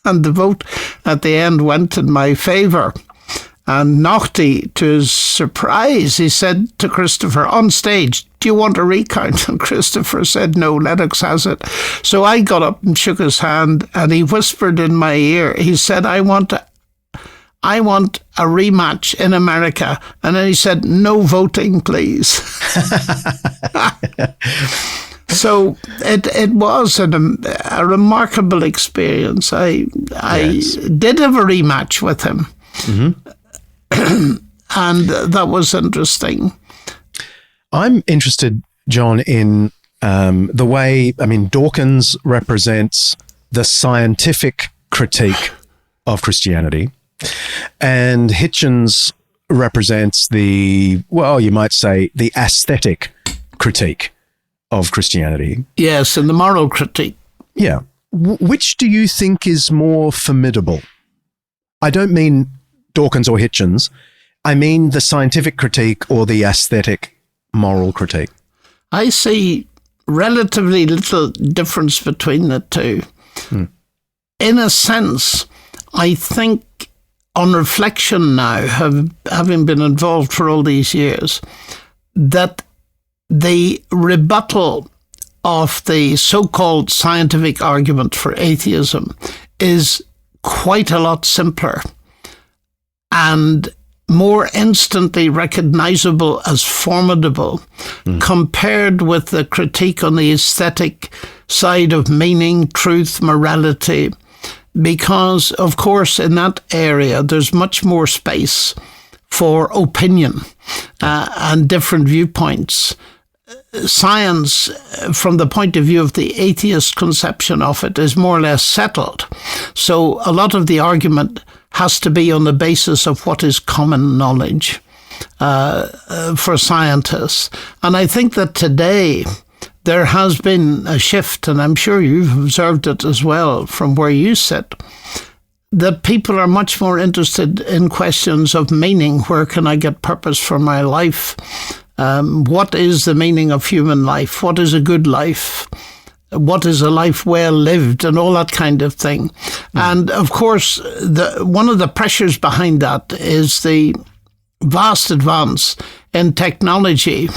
And the vote at the end went in my favour. And Naughty, to his surprise, he said to Christopher on stage, "Do you want a recount?" And Christopher said, "No, Lennox has it." So I got up and shook his hand, and he whispered in my ear, he said, I want a rematch in America. And then he said, "No voting, please." So it was a remarkable experience. I did have a rematch with him. Mm-hmm. And that was interesting. I'm interested, John, in the way, Dawkins represents the scientific critique of Christianity, and Hitchens represents you might say, the aesthetic critique of Christianity. Yes, and the moral critique. Yeah. Which do you think is more formidable? I don't mean Dawkins or Hitchens. I mean the scientific critique or the aesthetic moral critique. I see relatively little difference between the two. In a sense, I think on reflection now, having been involved for all these years, that the rebuttal of the so-called scientific argument for atheism is quite a lot simpler and more instantly recognizable as formidable compared with the critique on the aesthetic side of meaning, truth, morality, because, of course, in that area, there's much more space for opinion and different viewpoints. Science, from the point of view of the atheist conception of it, is more or less settled. So a lot of the argument has to be on the basis of what is common knowledge for scientists. And I think that today there has been a shift, and I'm sure you've observed it as well from where you sit, that people are much more interested in questions of meaning. Where can I get purpose for my life? What is the meaning of human life? What is a good life? What is a life well lived? And all that kind of thing. And of course, one of the pressures behind that is the vast advance in technology,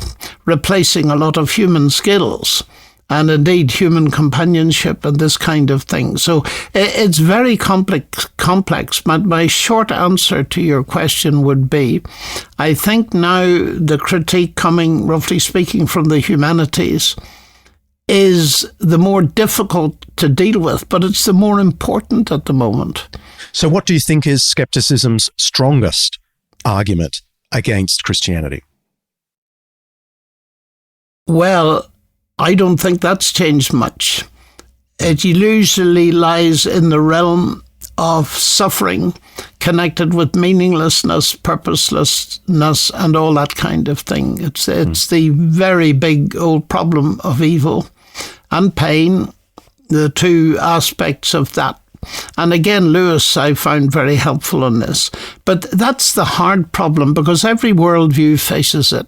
replacing a lot of human skills and indeed human companionship and this kind of thing. So it's very complex. My short answer to your question would be, I think now the critique coming, roughly speaking, from the humanities is the more difficult to deal with, but it's the more important at the moment. So what do you think is skepticism's strongest argument against Christianity? Well, I don't think that's changed much. It usually lies in the realm of suffering connected with meaninglessness, purposelessness, and all that kind of thing. It's the very big old problem of evil and pain, the two aspects of that. And again, Lewis, I found very helpful on this. But that's the hard problem, because every worldview faces it.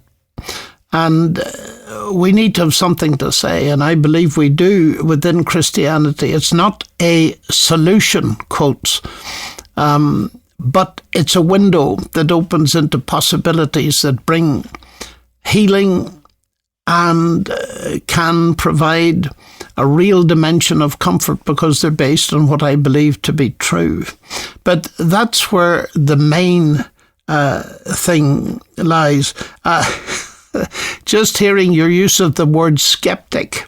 And we need to have something to say, and I believe we do within Christianity. It's not a solution, quotes, but it's a window that opens into possibilities that bring healing and can provide a real dimension of comfort because they're based on what I believe to be true. But that's where the main thing lies. Just hearing your use of the word skeptic,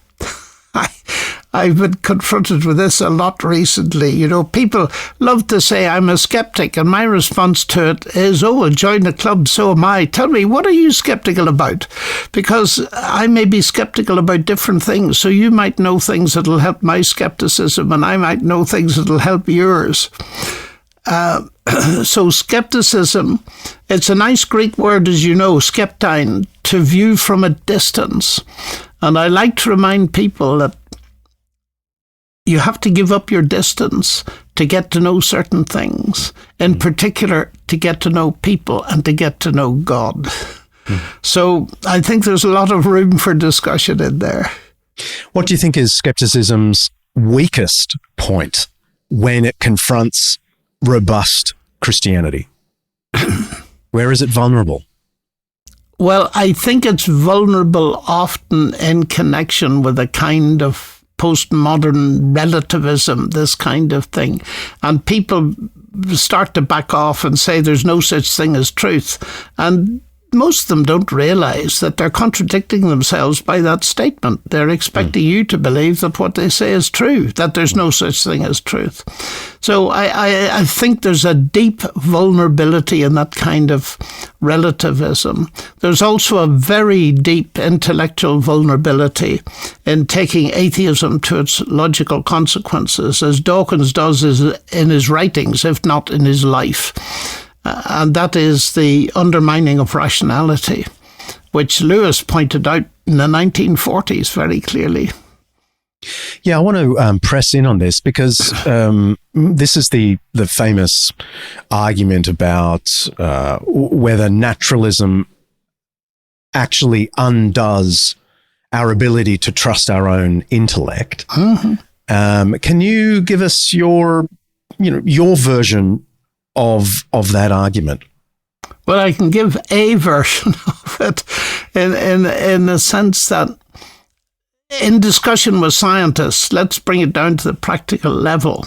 I've been confronted with this a lot recently. You know, people love to say I'm a skeptic, and my response to it is, oh, join the club, so am I. Tell me, what are you skeptical about? Because I may be skeptical about different things, so you might know things that'll help my skepticism, and I might know things that'll help yours. So skepticism, it's a nice Greek word, as you know, skeptine, to view from a distance. And I like to remind people that you have to give up your distance to get to know certain things, in particular to get to know people and to get to know God. So I think there's a lot of room for discussion in there. What do you think is skepticism's weakest point when it confronts robust Christianity? Where is it vulnerable? Well, I think it's vulnerable often in connection with a kind of postmodern relativism, this kind of thing. And people start to back off and say there's no such thing as truth. And most of them don't realise that they're contradicting themselves by that statement. They're expecting you to believe that what they say is true, that there's no such thing as truth. So I think there's a deep vulnerability in that kind of relativism. There's also a very deep intellectual vulnerability in taking atheism to its logical consequences, as Dawkins does in his writings, if not in his life. And that is the undermining of rationality, which Lewis pointed out in the 1940s very clearly. Yeah, I want to press in on this because this is the famous argument about whether naturalism actually undoes our ability to trust our own intellect. Mm-hmm. Can you give us your version of that argument? Well, I can give a version of it in the sense that in discussion with scientists, let's bring it down to the practical level.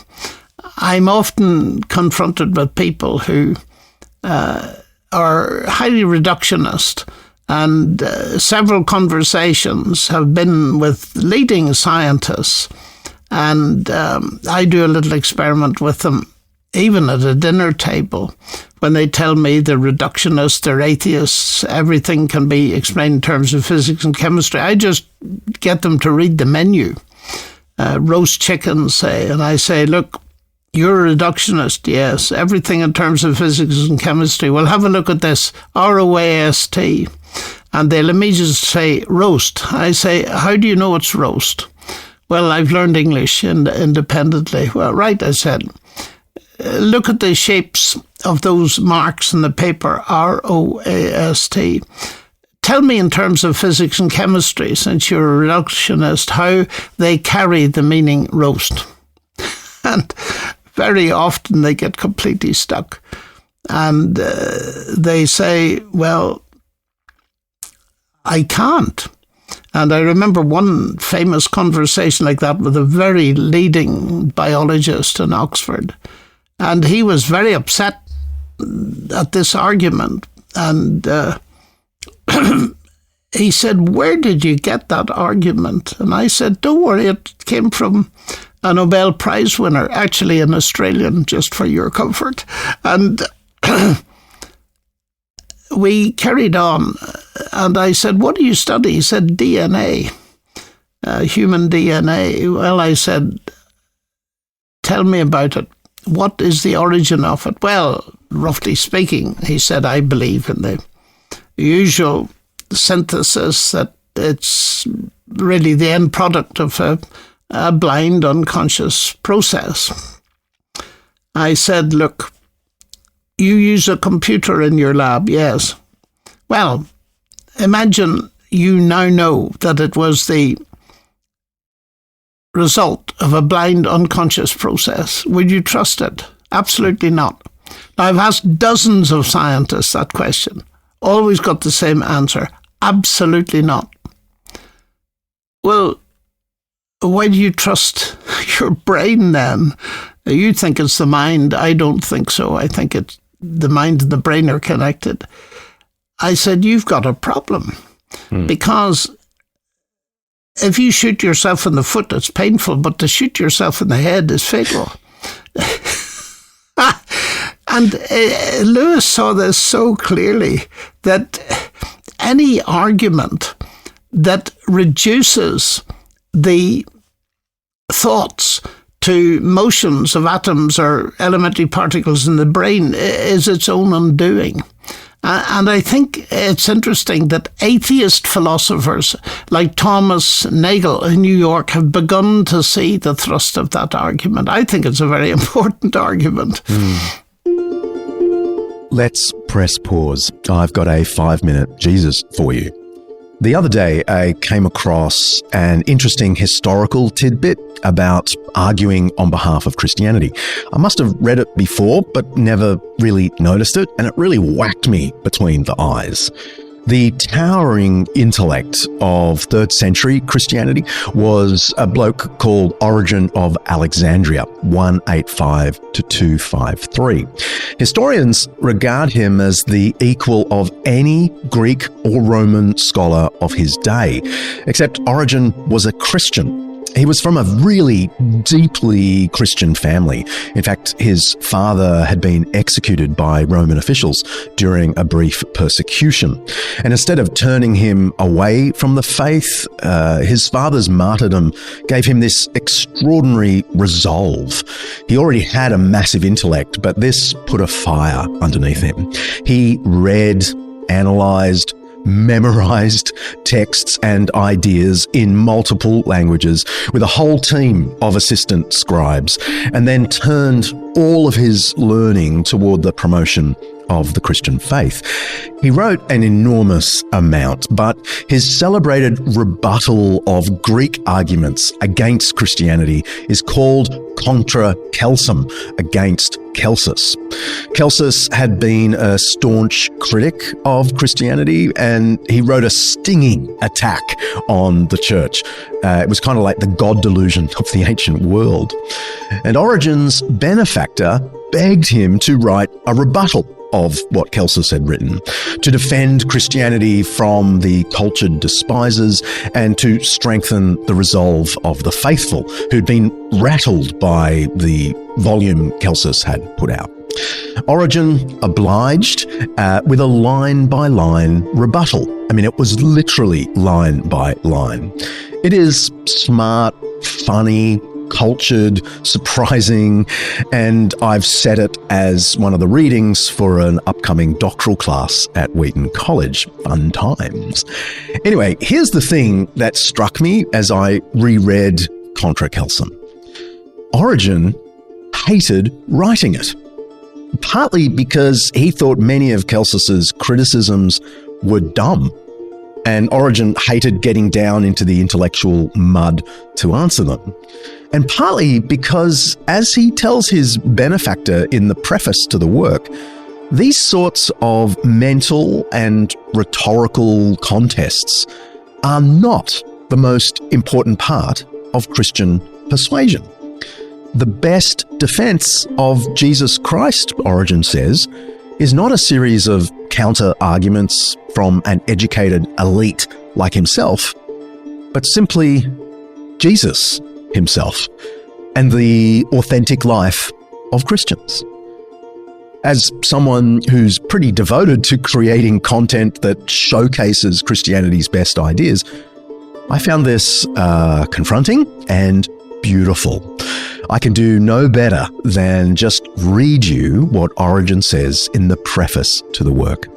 I'm often confronted with people who are highly reductionist, and several conversations have been with leading scientists, and I do a little experiment with them, even at a dinner table, when they tell me they're reductionists, they're atheists, everything can be explained in terms of physics and chemistry. I just get them to read the menu. Roast chicken, say, and I say, look, you're a reductionist, yes, everything in terms of physics and chemistry. Well, have a look at this, R-O-A-S-T. And they'll immediately say, roast. I say, how do you know it's roast? Well, I've learned English independently. Well, right, I said. Look at the shapes of those marks in the paper, R-O-A-S-T. Tell me in terms of physics and chemistry, since you're a reductionist, how they carry the meaning roast. And very often they get completely stuck. And they say, well, I can't. And I remember one famous conversation like that with a very leading biologist in Oxford. And he was very upset at this argument. And he said, where did you get that argument? And I said, don't worry, it came from a Nobel Prize winner, actually an Australian, just for your comfort. And we carried on. And I said, what do you study? He said, DNA, human DNA. Well, I said, tell me about it. What is the origin of it? Well, roughly speaking, he said, I believe in the usual synthesis that it's really the end product of a blind, unconscious process. I said, look, you use a computer in your lab, yes. Well, imagine you now know that it was the result of a blind, unconscious process. Would you trust it? Absolutely not. Now, I've asked dozens of scientists that question. Always got the same answer. Absolutely not. Well, why do you trust your brain then? You think it's the mind. I don't think so. I think it's the mind and the brain are connected. I said, you've got a problem. Because if you shoot yourself in the foot, it's painful, but to shoot yourself in the head is fatal. And Lewis saw this so clearly that any argument that reduces the thoughts to motions of atoms or elementary particles in the brain is its own undoing. And I think it's interesting that atheist philosophers like Thomas Nagel in New York have begun to see the thrust of that argument. I think it's a very important argument. Let's press pause. I've got a 5-minute Jesus for you. The other day, I came across an interesting historical tidbit about arguing on behalf of Christianity. I must have read it before, but never really noticed it, and it really whacked me between the eyes. The towering intellect of 3rd century Christianity was a bloke called Origen of Alexandria, 185 to 253. Historians regard him as the equal of any Greek or Roman scholar of his day, except Origen was a Christian. He was from a really deeply Christian family. In fact, his father had been executed by Roman officials during a brief persecution. And instead of turning him away from the faith, his father's martyrdom gave him this extraordinary resolve. He already had a massive intellect, but this put a fire underneath him. He read, analysed, memorized texts and ideas in multiple languages with a whole team of assistant scribes, and then turned all of his learning toward the promotion of the Christian faith. He wrote an enormous amount, but his celebrated rebuttal of Greek arguments against Christianity is called Contra Celsum, against Celsus. Celsus had been a staunch critic of Christianity, and he wrote a stinging attack on the church. It was kind of like the God delusion of the ancient world. And Origen's benefactor begged him to write a rebuttal of what Celsus had written, to defend Christianity from the cultured despisers and to strengthen the resolve of the faithful who'd been rattled by the volume Celsus had put out. Origen obliged with a line-by-line rebuttal. I mean, it was literally line by line. It is smart, funny, cultured, surprising, and I've set it as one of the readings for an upcoming doctoral class at Wheaton College. Fun times. Anyway, here's the thing that struck me as I reread Contra Celsum. Origen hated writing it, partly because he thought many of Celsus's criticisms were dumb, and Origen hated getting down into the intellectual mud to answer them. And partly because, as he tells his benefactor in the preface to the work, these sorts of mental and rhetorical contests are not the most important part of Christian persuasion. The best defense of Jesus Christ, Origen says, is not a series of counter-arguments from an educated elite like himself, but simply Jesus himself and the authentic life of Christians. As someone who's pretty devoted to creating content that showcases Christianity's best ideas, I found this confronting and beautiful. I can do no better than just read you what Origen says in the preface to the work.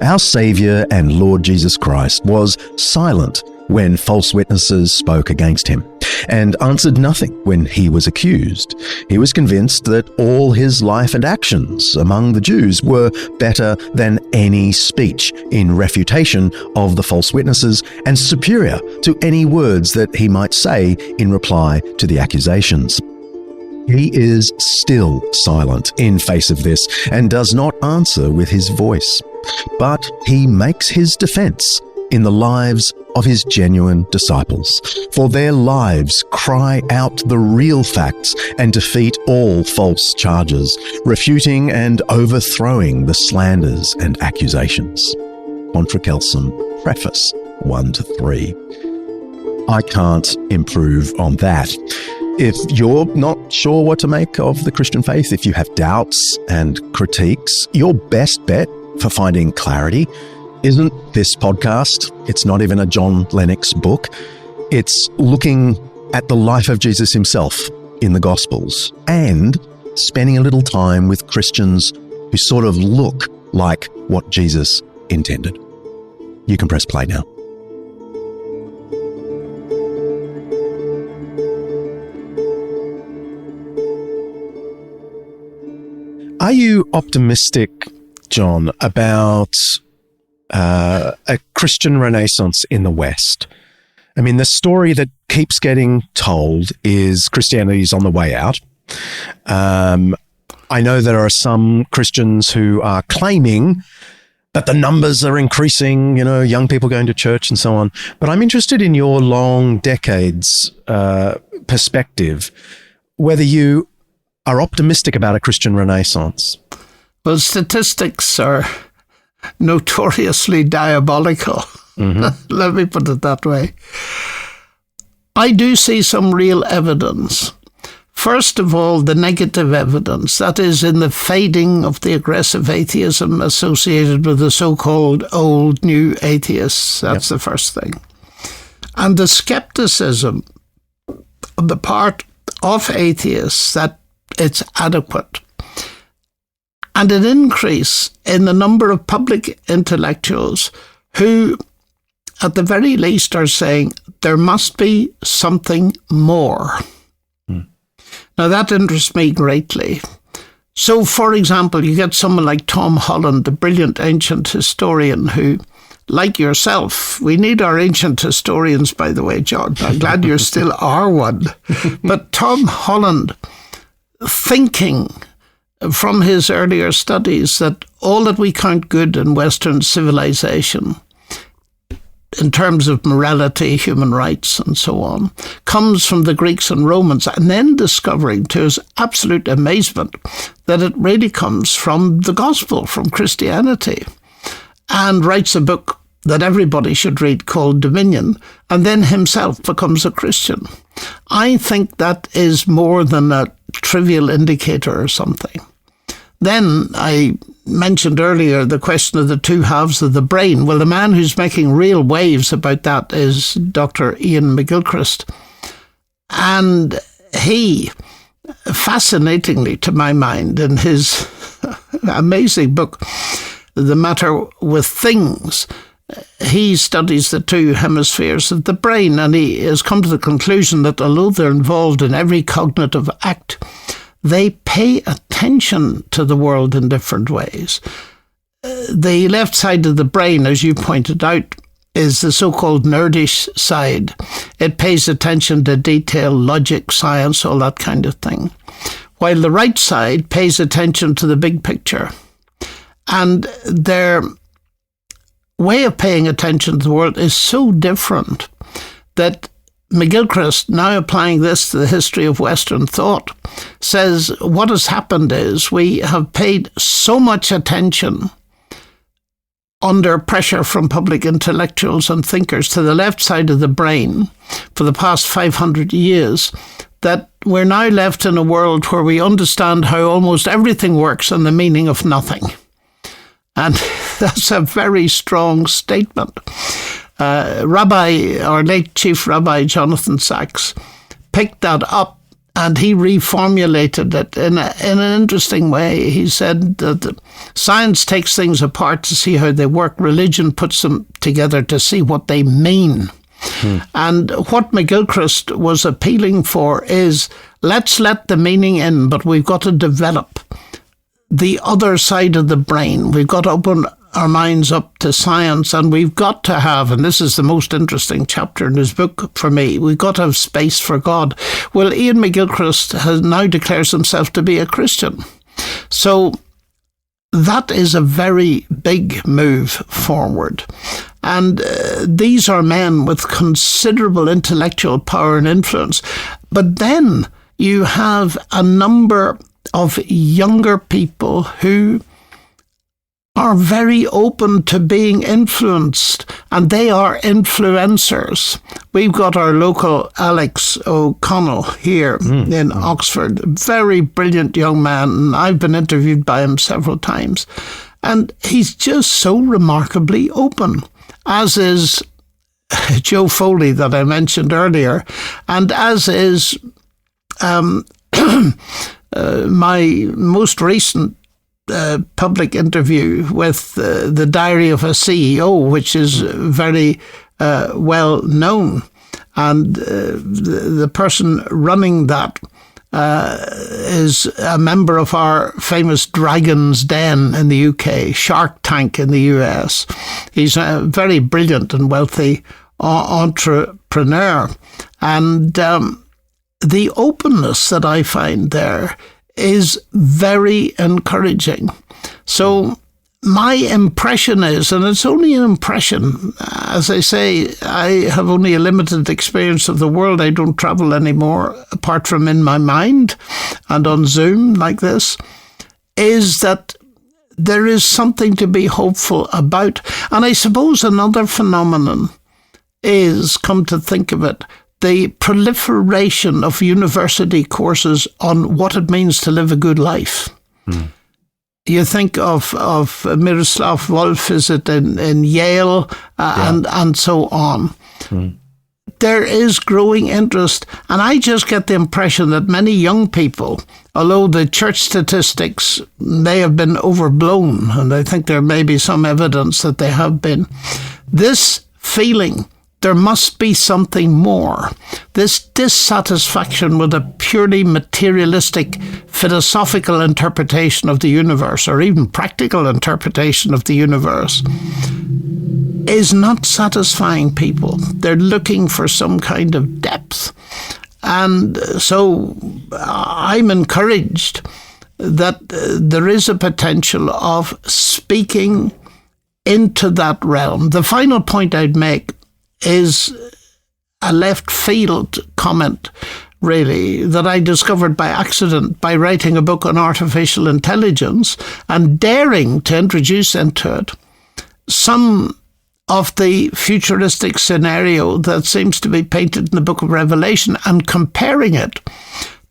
Our Saviour and Lord Jesus Christ was silent when false witnesses spoke against him, and answered nothing when he was accused. He was convinced that all his life and actions among the Jews were better than any speech in refutation of the false witnesses, and superior to any words that he might say in reply to the accusations. He is still silent in face of this, and does not answer with his voice, but he makes his defense in the lives of his genuine disciples, for their lives cry out the real facts and defeat all false charges, refuting and overthrowing the slanders and accusations. Contra Celsum, Preface 1-3. I can't improve on that. If you're not sure what to make of the Christian faith, if you have doubts and critiques, your best bet for finding clarity isn't this podcast. It's not even a John Lennox book. It's looking at the life of Jesus himself in the Gospels and spending a little time with Christians who sort of look like what Jesus intended. You can press play now. Are you optimistic, John, about a Christian renaissance in the West? I mean, the story that keeps getting told is Christianity's on the way out. I know there are some Christians who are claiming that the numbers are increasing, young people going to church and so on. But I'm interested in your long decades perspective, whether you are optimistic about a Christian renaissance. Well, statistics are notoriously diabolical. Mm-hmm. Let me put it that way. I do see some real evidence. First of all, the negative evidence, that is in the fading of the aggressive atheism associated with the so-called old new atheists. That's the first thing. And the skepticism on the part of atheists that it's adequate. And an increase in the number of public intellectuals who, at the very least, are saying there must be something more. Now, that interests me greatly. So, for example, you get someone like Tom Holland, the brilliant ancient historian who, like yourself, we need our ancient historians, by the way, John. I'm glad you still are one. But Tom Holland, thinking from his earlier studies that all that we count good in Western civilization, in terms of morality, human rights, and so on, comes from the Greeks and Romans, and then discovering, to his absolute amazement, that it really comes from the gospel, from Christianity, and writes a book that everybody should read called Dominion, and then himself becomes a Christian. I think that is more than a trivial indicator or something. Then I mentioned earlier the question of the two halves of the brain. Well, the man who's making real waves about that is Dr. Ian McGilchrist. And he, fascinatingly to my mind, in his amazing book, The Matter with Things, he studies the two hemispheres of the brain, and he has come to the conclusion that although they're involved in every cognitive act, they pay attention to the world in different ways. The left side of the brain, as you pointed out, is the so-called nerdish side. It pays attention to detail, logic, science, all that kind of thing. While the right side pays attention to the big picture. And their way of paying attention to the world is so different that McGilchrist, now applying this to the history of Western thought, says what has happened is we have paid so much attention under pressure from public intellectuals and thinkers to the left side of the brain for the past 500 years that we're now left in a world where we understand how almost everything works and the meaning of nothing. And that's a very strong statement. Our late Chief Rabbi Jonathan Sachs picked that up and he reformulated it in an interesting way. He said that science takes things apart to see how they work. Religion puts them together to see what they mean. And what McGilchrist was appealing for is, let's let the meaning in, but we've got to develop the other side of the brain. We've got to open our minds up to science, and we've got to have, and this is the most interesting chapter in his book for me, we've got to have space for God. Well, Ian McGilchrist now declares himself to be a Christian. So that is a very big move forward. And these are men with considerable intellectual power and influence. But then you have a number of younger people who are very open to being influenced, and they are influencers. We've got our local Alex O'Connell here in Oxford, very brilliant young man, and I've been interviewed by him several times. And he's just so remarkably open, as is Joe Foley that I mentioned earlier, and as is my most recent public interview with the Diary of a CEO, which is very well known. And the person running that is a member of our famous Dragon's Den in the UK, Shark Tank in the US. He's a very brilliant and wealthy entrepreneur. And the openness that I find there is very encouraging. So my impression is, and it's only an impression, as I say, I have only a limited experience of the world. I don't travel anymore, apart from in my mind and on Zoom like this, is that there is something to be hopeful about. And I suppose another phenomenon is, come to think of it, the proliferation of university courses on what it means to live a good life. You think of Miroslav Volf, is it in Yale, and so on. There is growing interest, and I just get the impression that many young people, although the church statistics may have been overblown, and I think there may be some evidence that they have been, this feeling there must be something more. This dissatisfaction with a purely materialistic philosophical interpretation of the universe, or even practical interpretation of the universe, is not satisfying people. They're looking for some kind of depth. And so I'm encouraged that there is a potential of speaking into that realm. The final point I'd make is a left field comment, really, that I discovered by accident by writing a book on artificial intelligence and daring to introduce into it some of the futuristic scenario that seems to be painted in the book of Revelation, and comparing it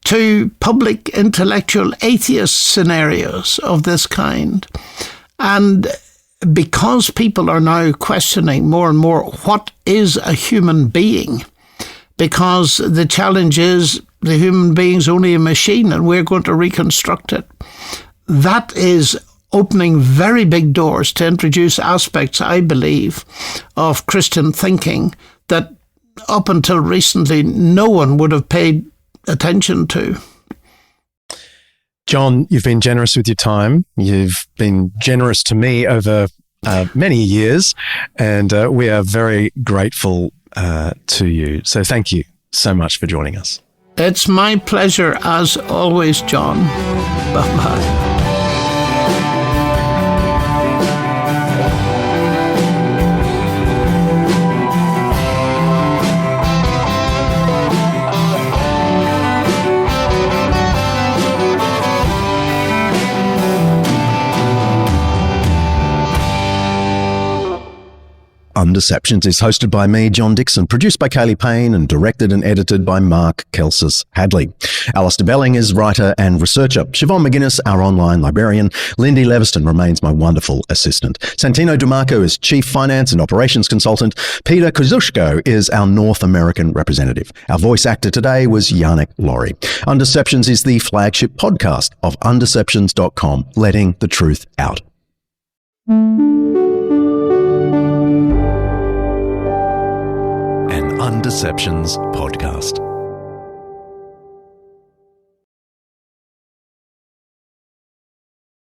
to public intellectual atheist scenarios of this kind. And because people are now questioning more and more what is a human being, because the challenge is the human being's only a machine and we're going to reconstruct it, that is opening very big doors to introduce aspects, I believe, of Christian thinking that up until recently no one would have paid attention to. John, you've been generous with your time. You've been generous to me over many years, and we are very grateful to you. So thank you so much for joining us. It's my pleasure as always, John. Bye-bye. Undeceptions is hosted by me, John Dickson, produced by Kaley Payne, and directed and edited by Mark Hadley. Alasdair Belling is writer and researcher. Siobhan McGuiness, our online librarian. Lyndie Leviston remains my wonderful assistant. Santino Dimarco is chief finance and operations consultant. Peter Kozushko is our North American representative. Our voice actor today was Yannick Lawry. Undeceptions is the flagship podcast of Undeceptions.com, letting the truth out. Undeceptions podcast.